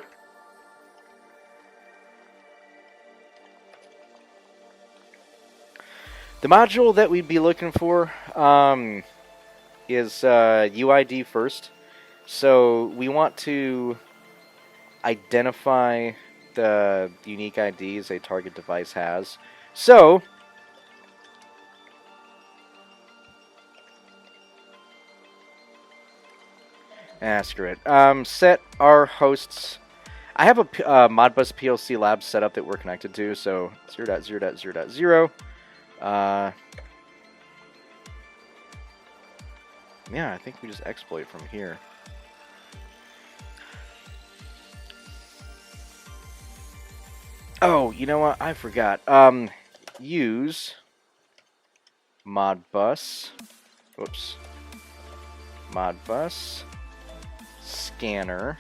the module that we'd be looking for is UID first. So we want to identify the unique IDs a target device has. So screw it. Set our hosts. I have a Modbus PLC lab setup that we're connected to, so 0.0.0.0. Yeah, I think we just exploit from here. Oh, you know what? I forgot. Use Modbus. Whoops. Modbus scanner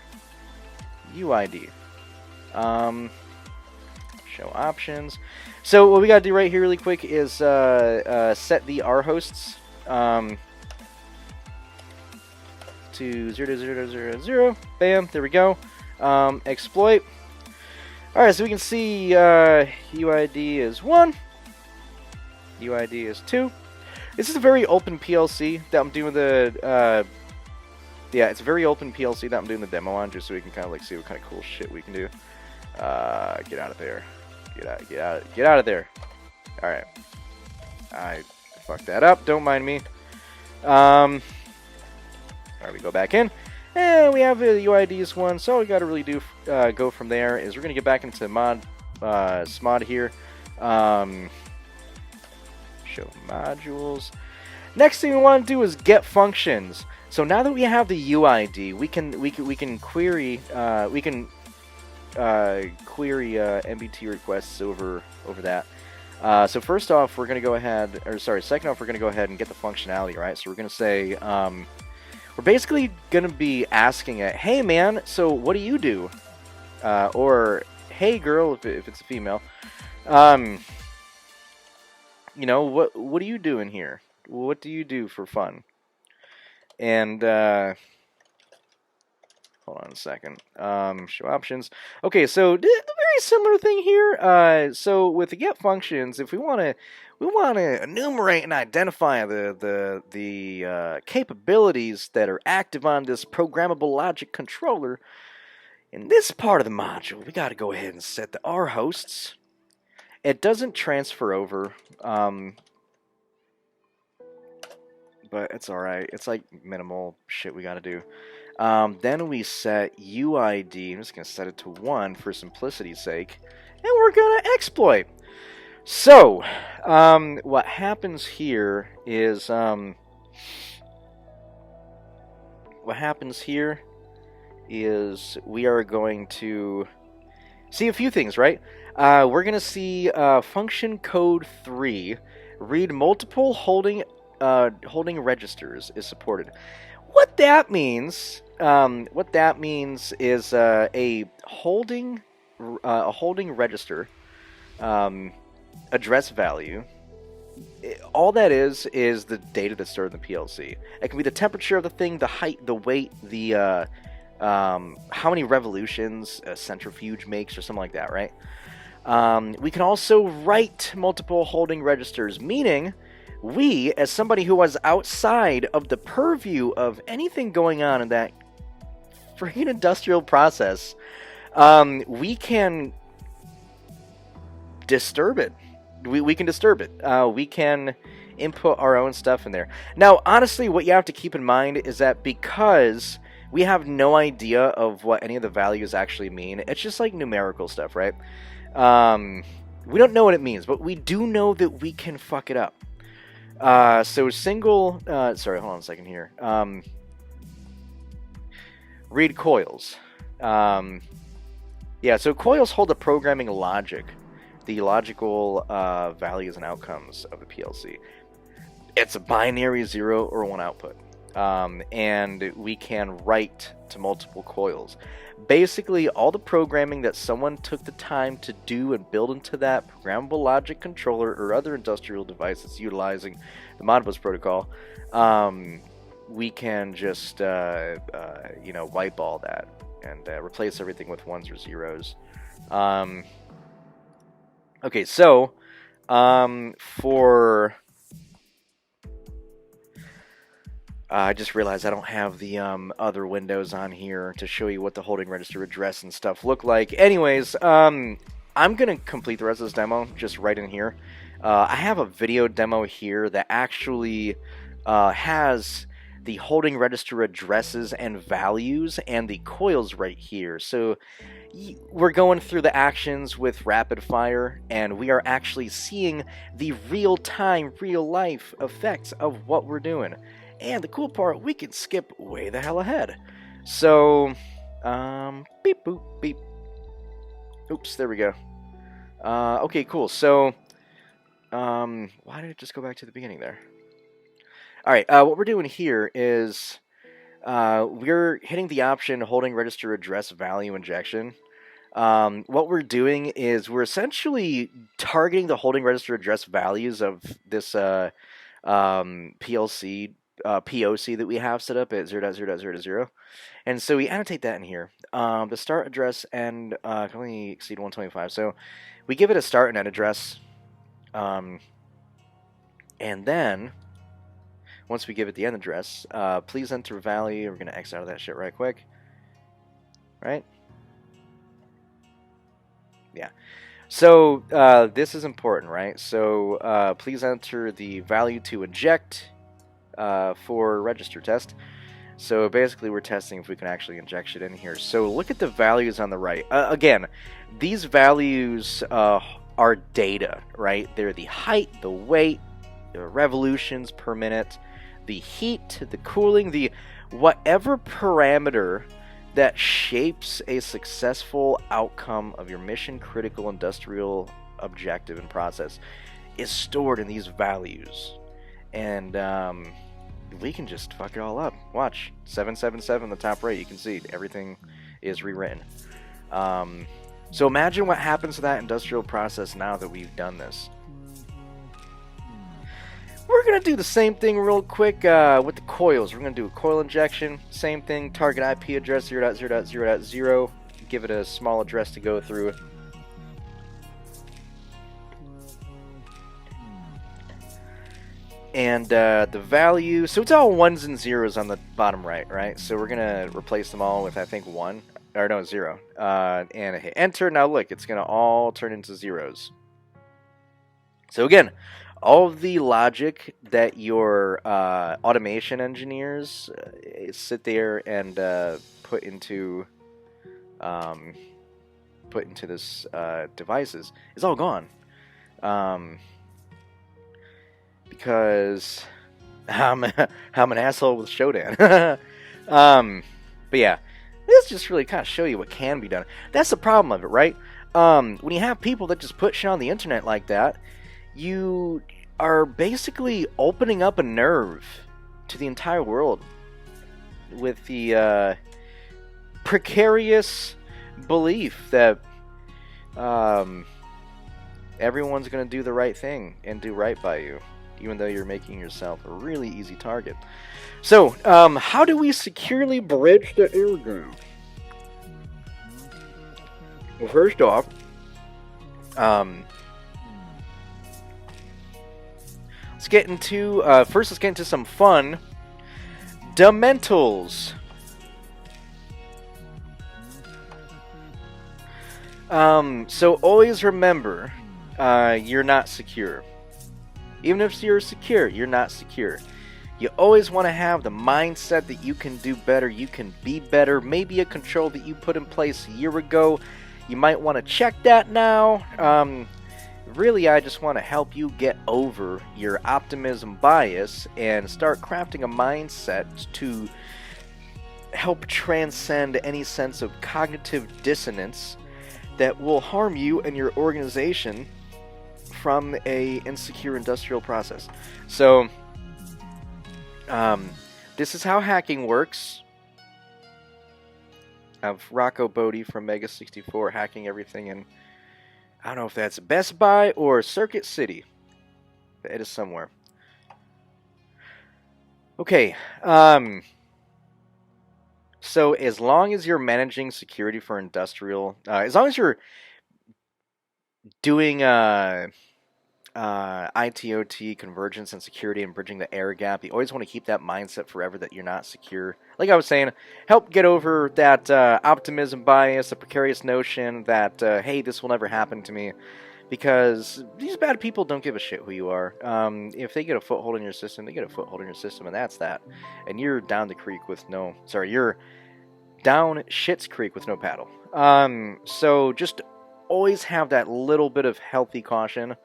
UID. Show options. So what we gotta do right here really quick is set the R hosts to 0.0.0.0. Bam, there we go. Exploit. Alright, so we can see UID is 1. UID is 2. This is a very open PLC that I'm doing the yeah, it's a very open PLC that I'm doing the demo on, just so we can kind of like see what kind of cool shit we can do. Get out of there. Get out of there. All right. I fuck that up. Don't mind me. Alright, we go back in. And we have the UIDs one, so all we got to really do go from there is we're going to get back into SMOD here. Show modules. Next thing we want to do is get functions. So now that we have the UID, we can query query MBT requests over that. So first off, we're going to go ahead, or sorry, second off, we're going to go ahead and get the functionality, right? So we're going to say, we're basically going to be asking it, hey man, so what do you do? Or hey girl, if it's a female, you know, what are you doing here? What do you do for fun? And hold on a second. Show options. Okay, so the very similar thing here. So with the get functions, if we want to enumerate and identify the capabilities that are active on this programmable logic controller. In this part of the module, we got to go ahead and set the R hosts. It doesn't transfer over, but it's alright. It's like minimal shit we got to do. Then we set UID. I'm just going to set it to 1 for simplicity's sake. And we're going to exploit. So, what happens here is, we are going to see a few things, right? We're going to see function code 3, read multiple holding registers is supported. What that means is a holding register address value. All that is the data that's stored in the PLC. It can be the temperature of the thing, the height, the weight, the how many revolutions a centrifuge makes, or something like that, right? We can also write multiple holding registers, meaning we, as somebody who was outside of the purview of anything going on in that freaking industrial process, we can disturb it. We can disturb it. We can input our own stuff in there. Now, honestly, what you have to keep in mind is that because we have no idea of what any of the values actually mean, it's just like numerical stuff, right? We don't know what it means, but we do know that we can fuck it up. So single, sorry, hold on a second here. Read coils. Yeah, so coils hold the programming logic, the logical values and outcomes of the PLC. It's a binary 0 or 1 output. And we can write to multiple coils. Basically, all the programming that someone took the time to do and build into that programmable logic controller or other industrial device that's utilizing the Modbus protocol, we can just wipe all that and replace everything with 1s or 0s. Okay, so for I just realized I don't have the other windows on here to show you what the holding register address and stuff look like. Anyways, I'm going to complete the rest of this demo just right in here. I have a video demo here that actually has the holding register addresses and values and the coils right here. So we're going through the actions with rapid fire, and we are actually seeing the real-time, real-life effects of what we're doing. And the cool part, we can skip way the hell ahead. So, beep, boop, beep. Oops, there we go. Okay, cool. So, why did it just go back to the beginning there? Alright, what we're doing here is we're hitting the option holding register address value injection. What we're doing is we're essentially targeting the holding register address values of this PLC POC that we have set up at 0.0.0.0. And so we annotate that in here. The start address and can only exceed 125. So we give it a start and end address. And then once we give it the end address, please enter value. We're going to X out of that shit right quick. Right? Yeah. So this is important, right? So please enter the value to inject for register test. So basically we're testing if we can actually inject shit in here. So look at the values on the right. Again, these values are data, right? They're the height, the weight, the revolutions per minute, the heat, the cooling, the whatever parameter that shapes a successful outcome of your mission critical industrial objective and process is stored in these values. And we can just fuck it all up. Watch 777 in the top right. You can see everything is rewritten. So imagine what happens to that industrial process now that we've done this. We're going to do the same thing real quick with the coils. We're going to do a coil injection. Same thing, target IP address 0.0.0.0. Give it a small address to go through. And the value, so it's all ones and zeros on the bottom right? So we're going to replace them all with, I think, 1. Or no, 0. And I hit enter. Now look, it's going to all turn into zeros. So again, all of the logic that your automation engineers sit there and put into this devices is all gone, because I'm an asshole with Shodan. But yeah, this just really kind of show you what can be done. That's the problem of it, right? When you have people that just put shit on the internet like that, you are basically opening up a nerve to the entire world with the precarious belief that everyone's going to do the right thing and do right by you, even though you're making yourself a really easy target. So, how do we securely bridge the air gap? Well, first off, let's get into some fun fundamentals. So always remember, you're not secure. Even if you're secure, you're not secure. You always want to have the mindset that you can do better, you can be better. Maybe a control that you put in place a year ago, you might want to check that now. Really, I just want to help you get over your optimism bias and start crafting a mindset to help transcend any sense of cognitive dissonance that will harm you and your organization from a insecure industrial process. So, this is how hacking works. I have Rocco Bodie from Mega 64 hacking everything in, I don't know if that's Best Buy or Circuit City. It is somewhere. Okay. So as long as you're managing security for industrial, as long as you're doing ITOT, convergence, and security and bridging the air gap, you always want to keep that mindset forever that you're not secure. Like I was saying, help get over that optimism bias, the precarious notion that, hey, this will never happen to me. Because these bad people don't give a shit who you are. If they get a foothold in your system, they get a foothold in your system, and that's that. And you're down the creek with no... Sorry, you're down shit's creek with no paddle. So just always have that little bit of healthy caution.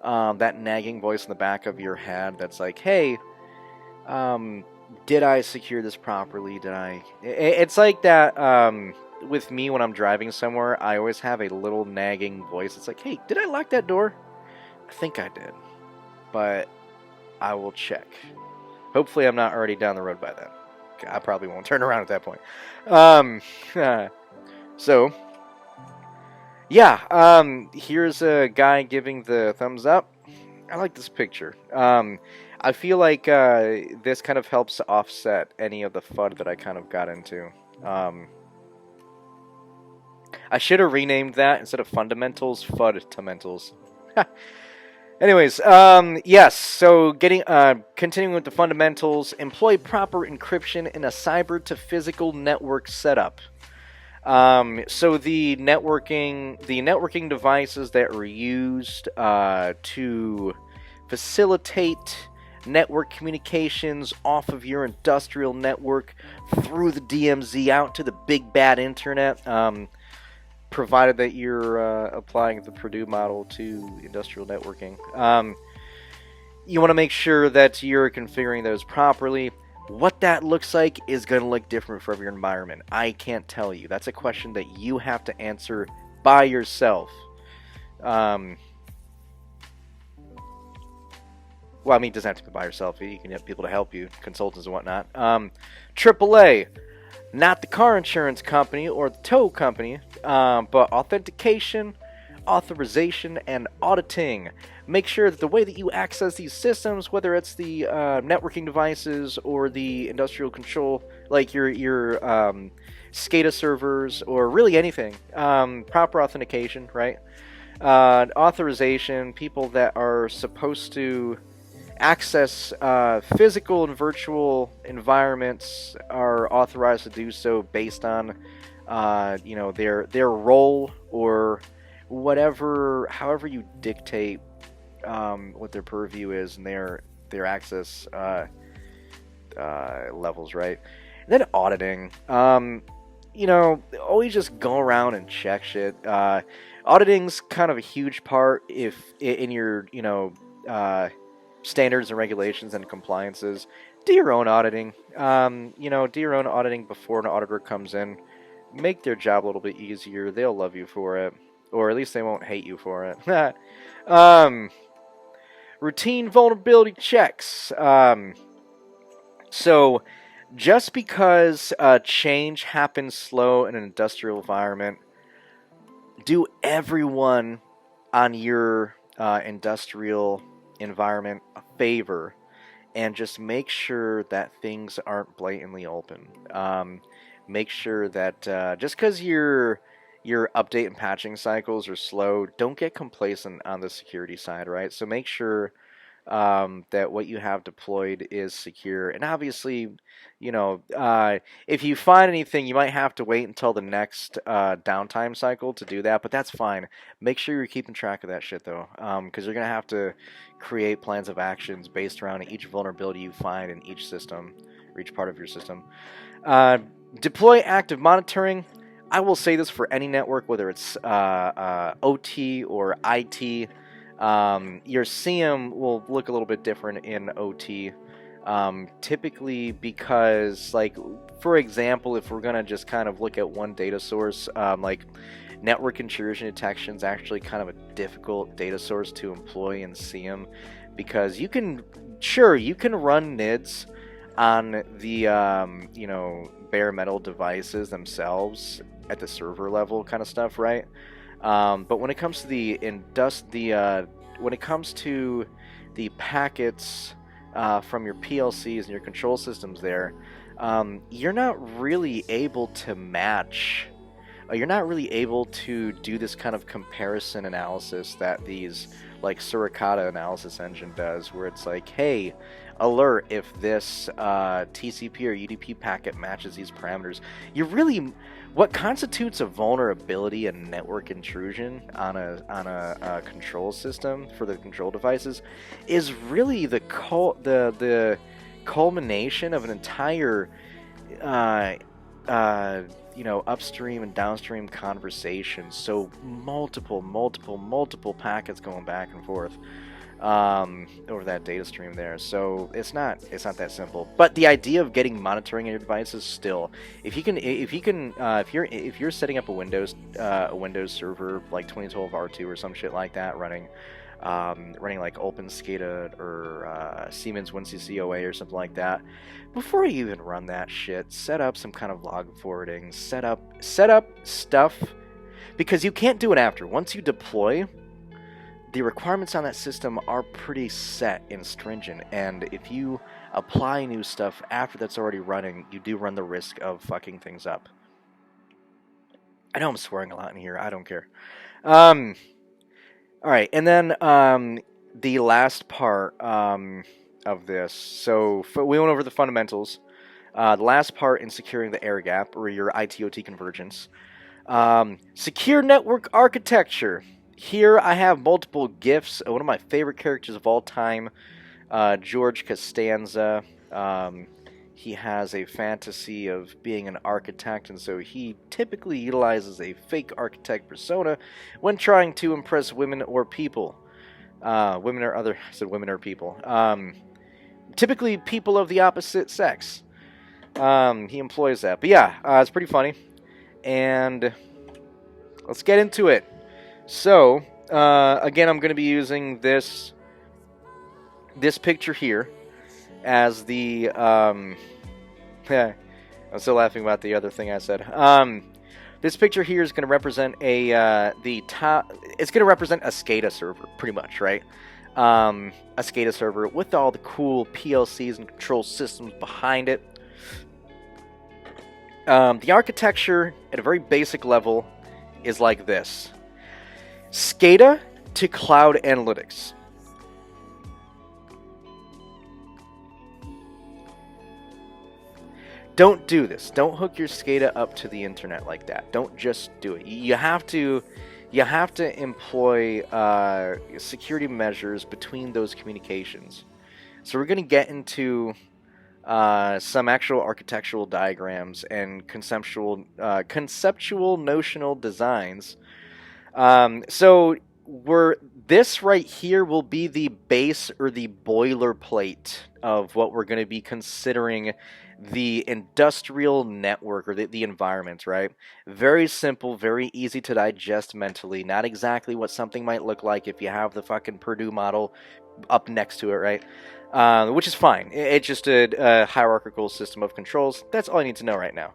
That nagging voice in the back of your head that's like, hey, did I secure this properly? Did I... It's like that... with me when I'm driving somewhere, I always have a little nagging voice. It's like, hey, did I lock that door? I think I did, but I will check. Hopefully I'm not already down the road by then. I probably won't turn around at that point. So, yeah, here's a guy giving the thumbs up. I like this picture. I feel like this kind of helps to offset any of the FUD that I kind of got into. I should have renamed that instead of fundamentals, fundamentals. Anyways, yes. So continuing with the fundamentals, employ proper encryption in a cyber to physical network setup. So the networking devices that were used to facilitate network communications off of your industrial network through the DMZ out to the big bad internet, provided that you're applying the Purdue model to industrial networking. You want to make sure that you're configuring those properly. What that looks like is going to look different for every environment. I can't tell you. That's a question that you have to answer by yourself. Well, I mean, it doesn't have to be by yourself. You can have people to help you, consultants and whatnot. AAA, not the car insurance company or the tow company, but authentication, authorization, and auditing. Make sure that the way that you access these systems, whether it's the networking devices or the industrial control, like your SCADA servers or really anything, proper authentication, right? Authorization, people that are supposed to access physical and virtual environments are authorized to do so based on their role or whatever, however you dictate what their purview is and their access levels, right? And then auditing. Always just go around and check shit. Auditing's kind of a huge part if in your standards and regulations and compliances. Do your own auditing. Do your own auditing before an auditor comes in. Make their job a little bit easier. They'll love you for it, or at least they won't hate you for it. Routine vulnerability checks. So, just because change happens slow in an industrial environment, do everyone on your industrial environment a favor and just make sure that things aren't blatantly open. Make sure that just because your update and patching cycles are slow, don't get complacent on the security side, right? So make sure that what you have deployed is secure. And obviously, if you find anything, you might have to wait until the next downtime cycle to do that, but that's fine. Make sure you're keeping track of that shit, though, because you're going to have to create plans of actions based around each vulnerability you find in each system, or each part of your system. Deploy active monitoring. I will say this for any network, whether it's OT or IT. Your CM will look a little bit different in OT. Typically because, like, for example, if we're going to just kind of look at one data source, like network intrusion detection is actually kind of a difficult data source to employ in CM because you can run NIDs on the, bare metal devices themselves at the server level kind of stuff, right? But when it comes to when it comes to the packets from your PLCs and your control systems there, you're not really able to match. You're not really able to do this kind of comparison analysis that these, like, Suricata analysis engine does, where it's like, hey, alert if this TCP or UDP packet matches these parameters. What constitutes a vulnerability and network intrusion on a control system for the control devices is really the culmination of an entire upstream and downstream conversation. So multiple packets going back and forth over that data stream there. So it's not that simple. But the idea of getting monitoring in your devices still, if you're setting up a Windows server like 2012 R2 or some shit like that, running like OpenSCADA or Siemens WinCC or something like that, before you even run that shit, set up some kind of log forwarding, set up stuff, because you can't do it after. Once you deploy, the requirements on that system are pretty set and stringent, and if you apply new stuff after that's already running, you do run the risk of fucking things up. I know I'm swearing a lot in here, I don't care. Alright, and then the last part of this, so we went over the fundamentals. The last part in securing the air gap, or your ITOT convergence. Secure network architecture. Here I have multiple GIFs. One of my favorite characters of all time, George Costanza. He has a fantasy of being an architect, and so he typically utilizes a fake architect persona when trying to impress women or people. Women or other, I said women or people. Typically people of the opposite sex. He employs that. But yeah, it's pretty funny. And let's get into it. So, again, I'm going to be using this picture here as the, I'm still laughing about the other thing I said. This picture here is going to represent it's going to represent a SCADA server, pretty much, right? A SCADA server with all the cool PLCs and control systems behind it. The architecture, at a very basic level, is like this. SCADA to cloud analytics. Don't do this. Don't hook your SCADA up to the internet like that. Don't just do it. You have to employ security measures between those communications. So we're going to get into some actual architectural diagrams and conceptual notional designs. So this right here will be the base or the boilerplate of what we're going to be considering the industrial network or the environment, right? Very simple, very easy to digest mentally. Not exactly what something might look like if you have the fucking Purdue model up next to it, right? Which is fine. It's just a hierarchical system of controls. That's all I need to know right now.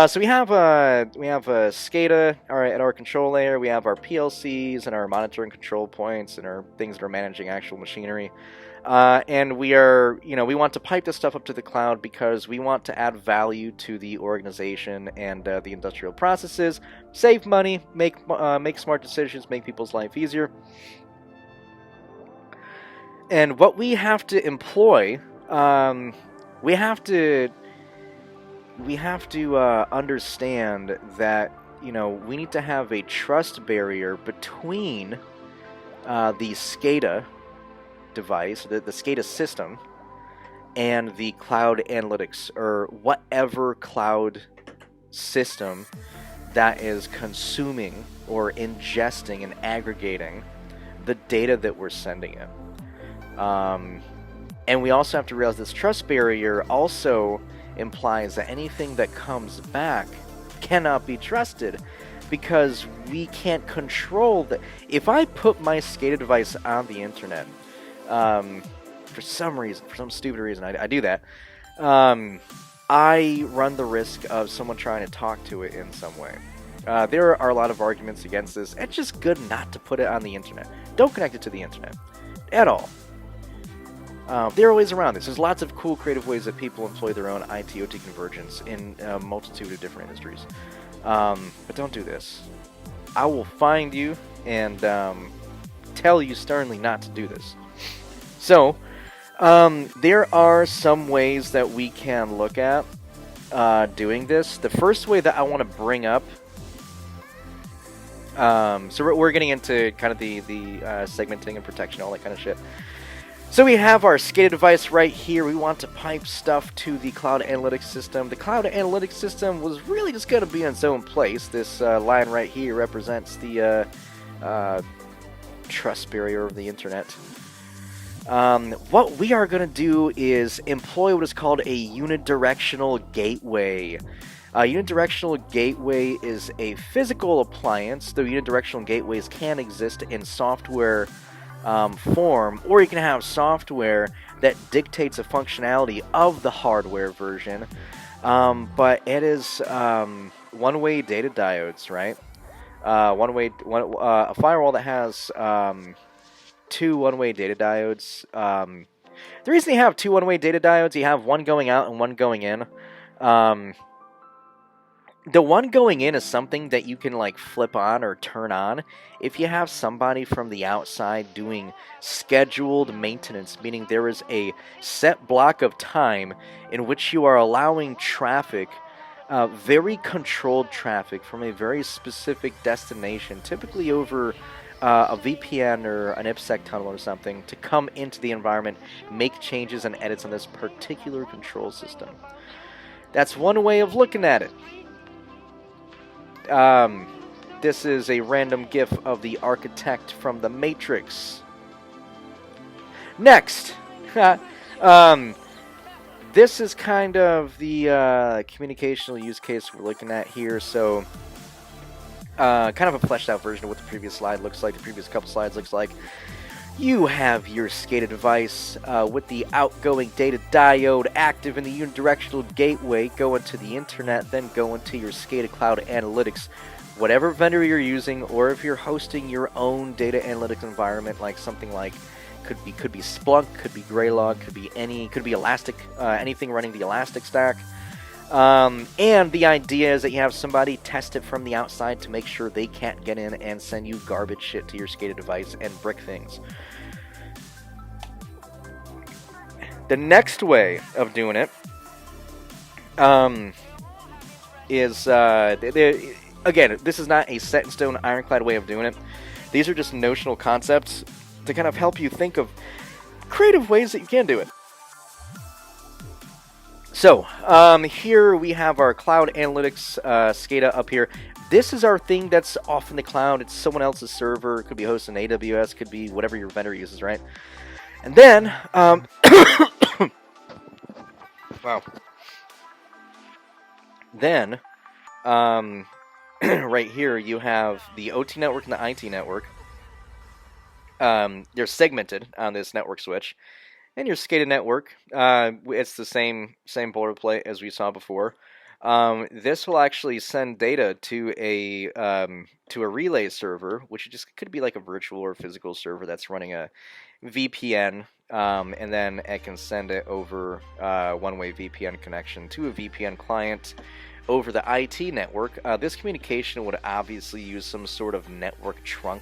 So we have a SCADA at our control layer. We have our PLCs and our monitoring control points and our things that are managing actual machinery. And we want to pipe this stuff up to the cloud because we want to add value to the organization and the industrial processes, save money, make smart decisions, make people's life easier. And what we have to employ, we have to understand that we need to have a trust barrier between the SCADA device, the SCADA system, and the cloud analytics, or whatever cloud system that is consuming or ingesting and aggregating the data that we're sending in. And we also have to realize this trust barrier also implies that anything that comes back cannot be trusted, because we can't control that. If I put my SCADA device on the internet, for some stupid reason, I do that, I run the risk of someone trying to talk to it in some way. There are a lot of arguments against this. It's just good not to put it on the internet. Don't connect it to the internet at all. There are ways around this. There's lots of cool, creative ways that people employ their own IT/OT convergence in a multitude of different industries. But don't do this. I will find you and tell you sternly not to do this. So, there are some ways that we can look at doing this. The first way that I want to bring up, so we're getting into kind of the segmenting and protection, all that kind of shit. So we have our SCADA device right here. We want to pipe stuff to the cloud analytics system. The cloud analytics system was really just going to be in its own place. This line right here represents the trust barrier of the internet. What we are going to do is employ what is called a unidirectional gateway. A unidirectional gateway is a physical appliance, though unidirectional gateways can exist in software form, or you can have software that dictates a functionality of the hardware version, but it is one-way data diodes, right? A firewall that has two one-way data diodes. The reason you have two one-way data diodes, you have one going out and one going in. The one going in is something that you can like flip on or turn on if you have somebody from the outside doing scheduled maintenance, meaning there is a set block of time in which you are allowing traffic very controlled traffic from a very specific destination, typically over a VPN or an IPsec tunnel or something, to come into the environment, make changes and edits on this particular control system. That's one way of looking at it. This is a random GIF of the architect from The Matrix. Next, this is kind of the communicational use case we're looking at here. So, kind of a fleshed out version of what the previous slide looks like. The previous couple slides looks like you have your SCADA device with the outgoing data diode active in the unidirectional gateway going to the internet, then going to your SCADA cloud analytics. Whatever vendor you're using, or if you're hosting your own data analytics environment, like something like could be Splunk, could be Graylog, could be Elastic, anything running the Elastic stack. And the idea is that you have somebody test it from the outside to make sure they can't get in and send you garbage shit to your SCADA device and brick things. The next way of doing it is, again, this is not a set-in-stone, ironclad way of doing it. These are just notional concepts to kind of help you think of creative ways that you can do it. So, here we have our cloud analytics SCADA up here. This is our thing that's off in the cloud. It's someone else's server. It could be hosted in AWS. Could be whatever your vendor uses, right? And then, wow. Then, right here, you have the OT network and the IT network. They're segmented on this network switch. And your SCADA network, it's the same boilerplate as we saw before. This will actually send data to a relay server, which just could be like a virtual or physical server that's running a VPN, and then it can send it over one-way VPN connection to a VPN client over the IT network. This communication would obviously use some sort of network trunk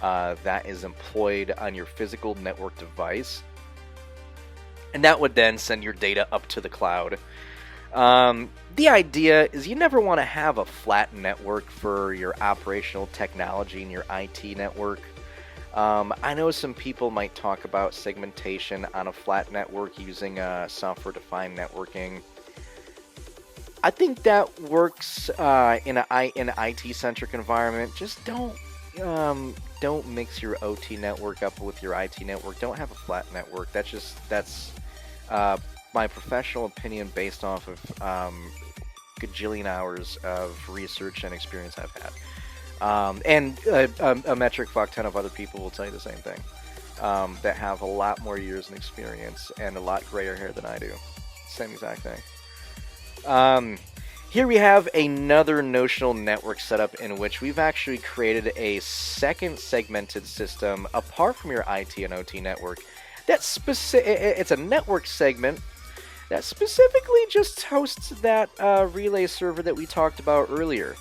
that is employed on your physical network device. And that would then send your data up to the cloud. The idea is you never want to have a flat network for your operational technology and your IT network. I know some people might talk about segmentation on a flat network using software-defined networking. I think that works in an IT-centric environment. Just don't mix your OT network up with your IT network. Don't have a flat network. That's my professional opinion based off of gajillion hours of research and experience I've had. And a metric fuck ton of other people will tell you the same thing. That have a lot more years and experience and a lot grayer hair than I do. Same exact thing. Here we have another notional network setup in which we've actually created a second segmented system apart from your IT and OT network. It's a network segment that specifically just hosts that relay server that we talked about earlier,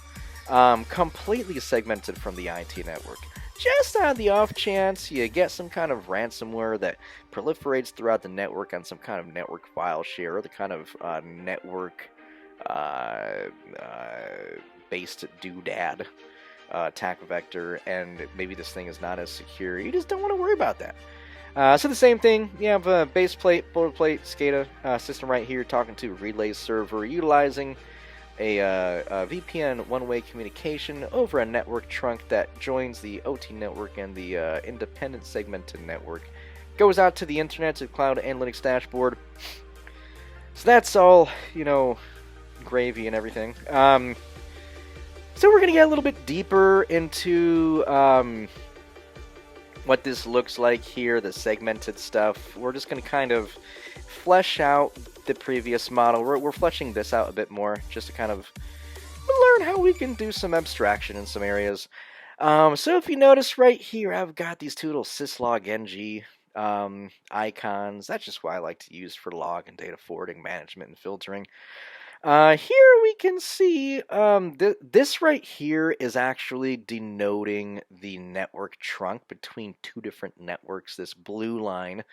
completely segmented from the IT network. Just on the off chance you get some kind of ransomware that proliferates throughout the network on some kind of network file share or the kind of network based doodad attack vector, and maybe this thing is not as secure. You just don't want to worry about that. So the same thing, you have a base plate, boilerplate, SCADA system right here talking to a relay server utilizing a VPN one-way communication over a network trunk that joins the OT network and the independent segmented network. Goes out to the internet, to the cloud analytics dashboard. So that's all, gravy and everything. So we're going to get a little bit deeper into what this looks like here, the segmented stuff. We're just going to kind of flesh out the previous model. We're fleshing this out a bit more just to kind of learn how we can do some abstraction in some areas. So if you notice right here, I've got these two little syslog ng icons. That's just what I like to use for log and data forwarding, management, and filtering. Here we can see this right here is actually denoting the network trunk between two different networks. This blue line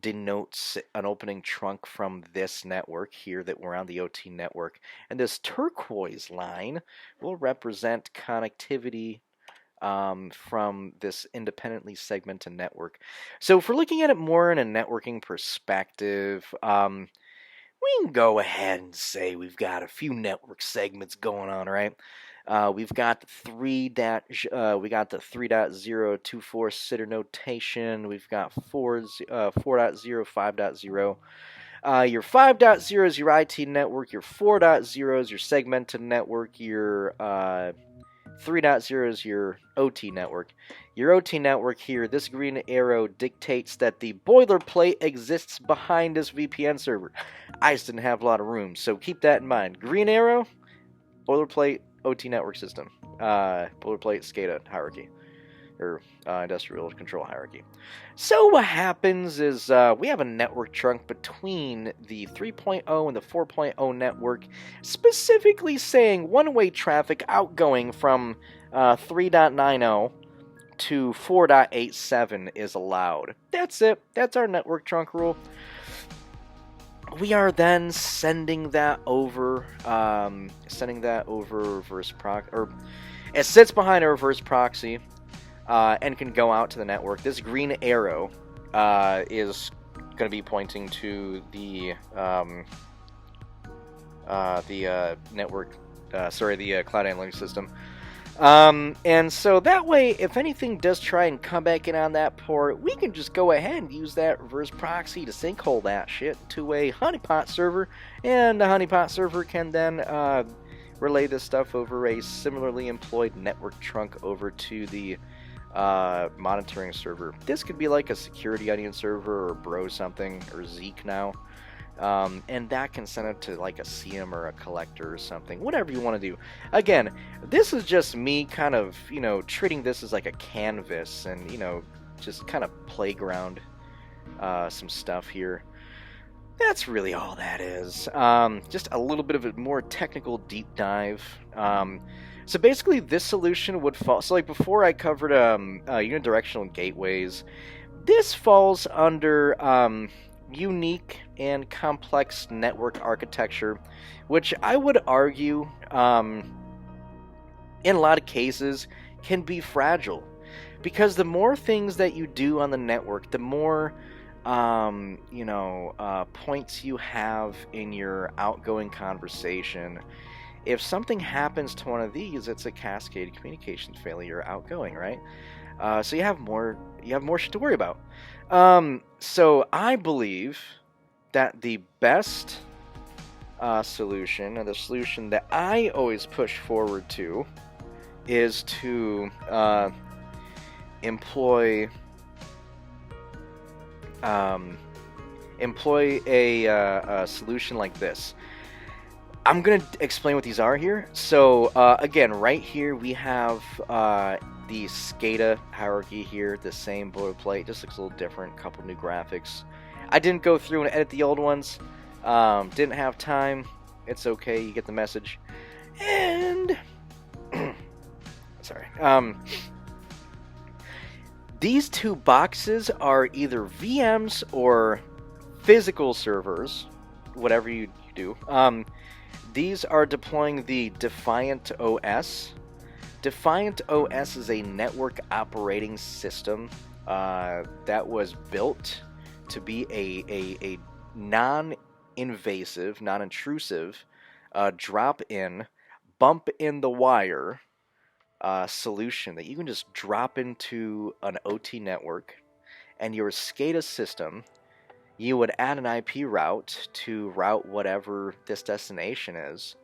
denotes an opening trunk from this network here that we're on the OT network, and this turquoise line will represent connectivity from this independently segmented network. So if we're looking at it more in a networking perspective, we can go ahead and say we've got a few network segments going on, right? We've got the 3.024 sitter notation. We've got 4.0, 5.0. Your 5.0 is your IT network. Your 4.0 is your segmented network. Your 3.0 is your OT network. Your OT network here, this green arrow dictates that the boilerplate exists behind this VPN server. I just didn't have a lot of room, so keep that in mind. Green arrow, boilerplate, OT network system. Boilerplate SCADA hierarchy, or industrial control hierarchy. So what happens is we have a network trunk between the 3.0 and the 4.0 network, specifically saying one-way traffic outgoing from 3.90 to 4.87 is allowed. That's it. That's our network trunk rule. We are then sending that over reverse proxy, or it sits behind a reverse proxy. And can go out to the network. This green arrow is going to be pointing to the network, the cloud analytics system. And so that way, if anything does try and come back in on that port, we can just go ahead and use that reverse proxy to sinkhole that shit to a honeypot server, and the honeypot server can then relay this stuff over a similarly employed network trunk over to the monitoring server. This could be like a security onion server or bro something or Zeek now. And that can send it to like a CM or a collector or something, whatever you want to do. Again, this is just me kind of, treating this as like a canvas and, just kind of playground some stuff here. That's really all that is. Just a little bit of a more technical deep dive. So basically this solution would fall, so like before I covered unidirectional gateways, this falls under unique and complex network architecture, which I would argue in a lot of cases can be fragile, because the more things that you do on the network, the more points you have in your outgoing conversation. If something happens to one of these, it's a cascade communications failure outgoing, right? So you have more shit to worry about. So I believe that the best solution, and the solution that I always push forward to, is to employ a solution like this. I'm going to explain what these are here. So, again, right here we have the SCADA hierarchy here, the same boilerplate, just looks a little different, couple new graphics. I didn't go through and edit the old ones, didn't have time. It's okay, you get the message. And, sorry, these two boxes are either VMs or physical servers, whatever you do. These are deploying the Defiant OS. Defiant OS is a network operating system that was built to be a non-invasive, non-intrusive, drop-in, bump-in-the-wire solution that you can just drop into an OT network, and your SCADA system, you would add an IP route to route whatever this destination is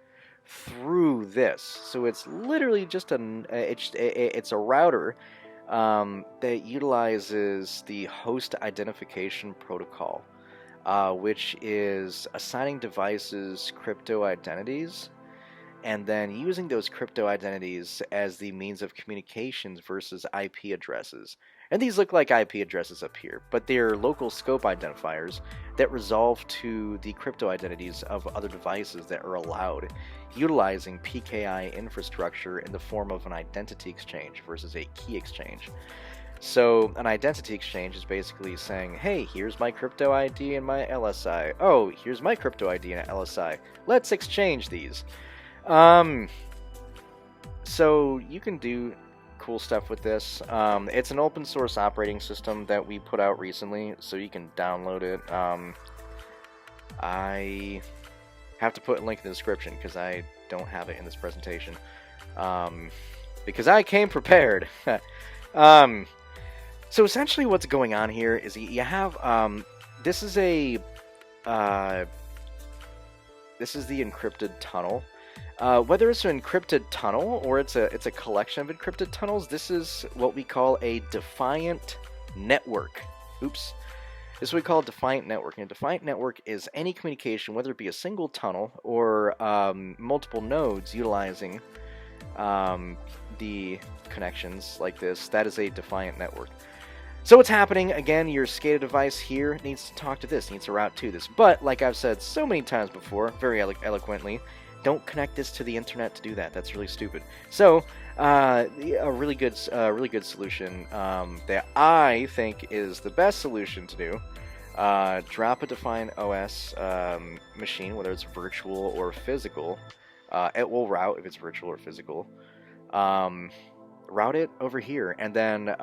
through this. So it's literally just it's a router that utilizes the host identification protocol, which is assigning devices crypto identities and then using those crypto identities as the means of communications versus IP addresses. And these look like IP addresses up here, but they're local scope identifiers that resolve to the crypto identities of other devices that are allowed, utilizing PKI infrastructure in the form of an identity exchange versus a key exchange. So an identity exchange is basically saying, hey, here's my crypto ID and my LSI. Oh, here's my crypto ID and LSI. Let's exchange these. So you can do cool stuff with this. It's an open source operating system that we put out recently, so you can download it. I have to put a link in the description because I don't have it in this presentation. Because I came prepared. So essentially what's going on here is you have, this is the encrypted tunnel. Whether it's an encrypted tunnel or it's a collection of encrypted tunnels, this is what we call a defiant network. Oops. This is what we call a defiant network. And a defiant network is any communication, whether it be a single tunnel or multiple nodes utilizing the connections like this. That is a defiant network. So what's happening, again, your SCADA device here needs to talk to this, needs to route to this. But, like I've said so many times before, very eloquently, don't connect this to the internet to do that. That's really stupid. So, a really good solution that I think is the best solution to do, drop a Define OS machine, whether it's virtual or physical. It will route if it's virtual or physical. Route it over here, and then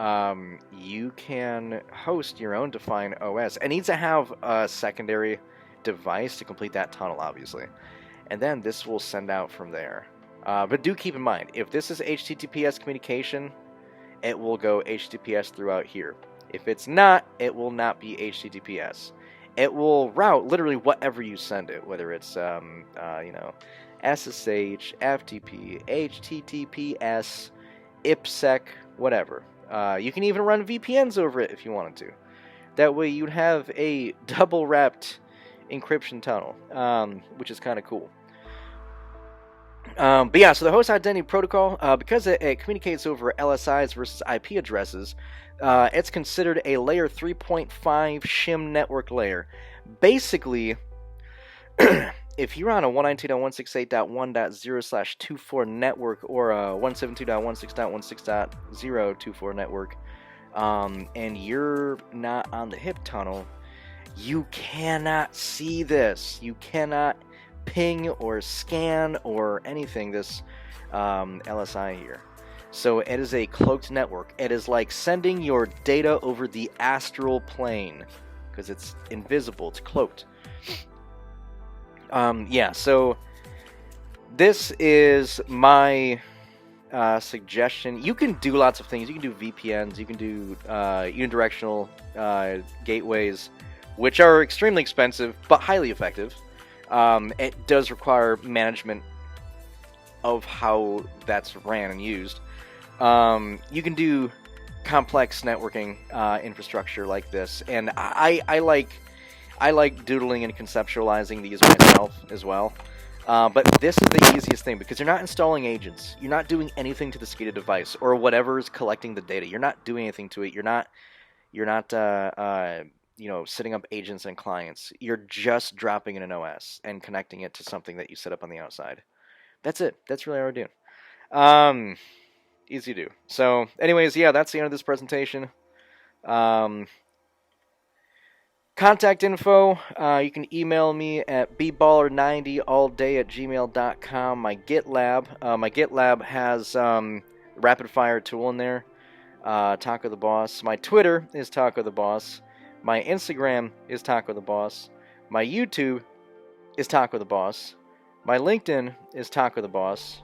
you can host your own Define OS. It needs to have a secondary device to complete that tunnel, obviously. And then this will send out from there. But do keep in mind, if this is HTTPS communication, it will go HTTPS throughout here. If it's not, it will not be HTTPS. It will route literally whatever you send it, whether it's SSH, FTP, HTTPS, IPsec, whatever. You can even run VPNs over it if you wanted to. That way you'd have a double-wrapped encryption tunnel, which is kind of cool. But yeah, so the host identity protocol, because it communicates over LSIs versus IP addresses, it's considered a layer 3.5 shim network layer. Basically, if you're on a 192.168.1.0/24 network or a 172.16.16.024 network, and you're not on the HIP tunnel, you cannot see this. You cannot ping or scan or anything this LSI here. So it is a cloaked network. It is like sending your data over the astral plane because it's invisible. It's cloaked. Yeah, so this is my suggestion. You can do lots of things. You can do VPNs. You can do unidirectional gateways, which are extremely expensive but highly effective. It does require management of how that's ran and used. You can do complex networking infrastructure like this, and I like doodling and conceptualizing these myself as well. But this is the easiest thing because you're not installing agents. You're not doing anything to the SCADA device or whatever is collecting the data. You're not doing anything to it. You're not setting up agents and clients. You're just dropping in an OS and connecting it to something that you set up on the outside. That's it. That's really all we're doing. Easy to do. So, anyways, yeah, that's the end of this presentation. Contact info, you can email me at bballer90allday@gmail.com. My GitLab has rapid fire tool in there. Taco the Boss. My Twitter is Taco the Boss. My Instagram is Taco the Boss. My YouTube is Taco the Boss. My LinkedIn is Taco the Boss.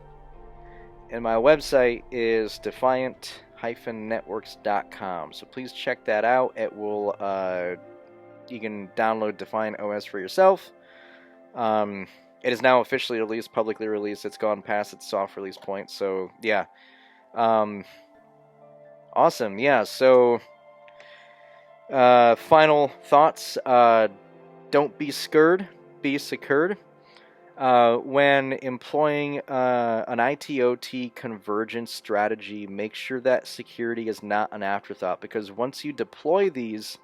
And my website is defiant-networks.com. So please check that out. It will, you can download Defiant OS for yourself. It is now officially released, publicly released. It's gone past its soft release point. So, yeah. Awesome. Yeah, so final thoughts. Don't be scared. Be secured. When employing an ITOT convergence strategy, make sure that security is not an afterthought, because once you deploy these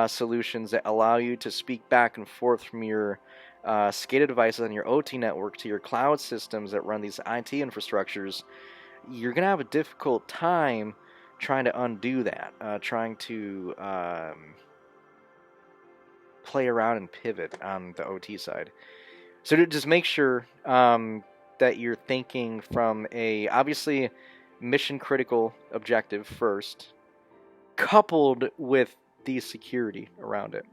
solutions that allow you to speak back and forth from your SCADA devices on your OT network to your cloud systems that run these IT infrastructures, you're going to have a difficult time trying to undo that, trying to play around and pivot on the OT side. So to just make sure that you're thinking from a obviously mission critical objective first, coupled with the security around it.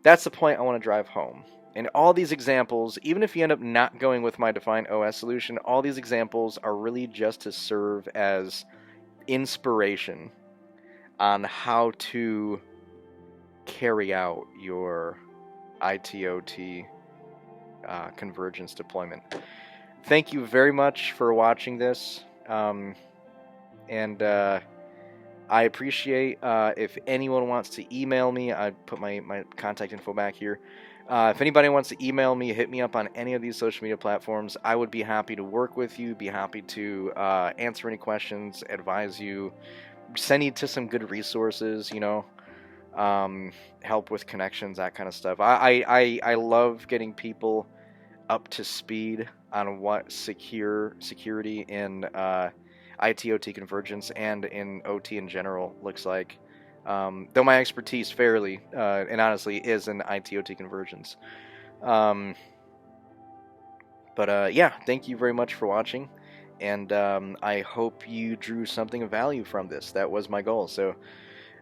That's the point I want to drive home. And all these examples, even if you end up not going with my defined OS solution, all these examples are really just to serve as inspiration on how to carry out your ITOT convergence deployment. Thank you very much for watching this. And I appreciate if anyone wants to email me. I put my contact info back here. If anybody wants to email me, hit me up on any of these social media platforms. I would be happy to work with you, be happy to answer any questions, advise you, send you to some good resources, help with connections, that kind of stuff. I love getting people up to speed on what security in IT/OT convergence and in OT in general looks like. Though my expertise fairly and honestly is in IT/OT convergence. But yeah, thank you very much for watching, and I hope you drew something of value from this. That was my goal. So,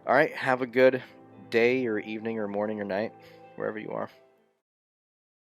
all right, have a good day or evening or morning or night, wherever you are.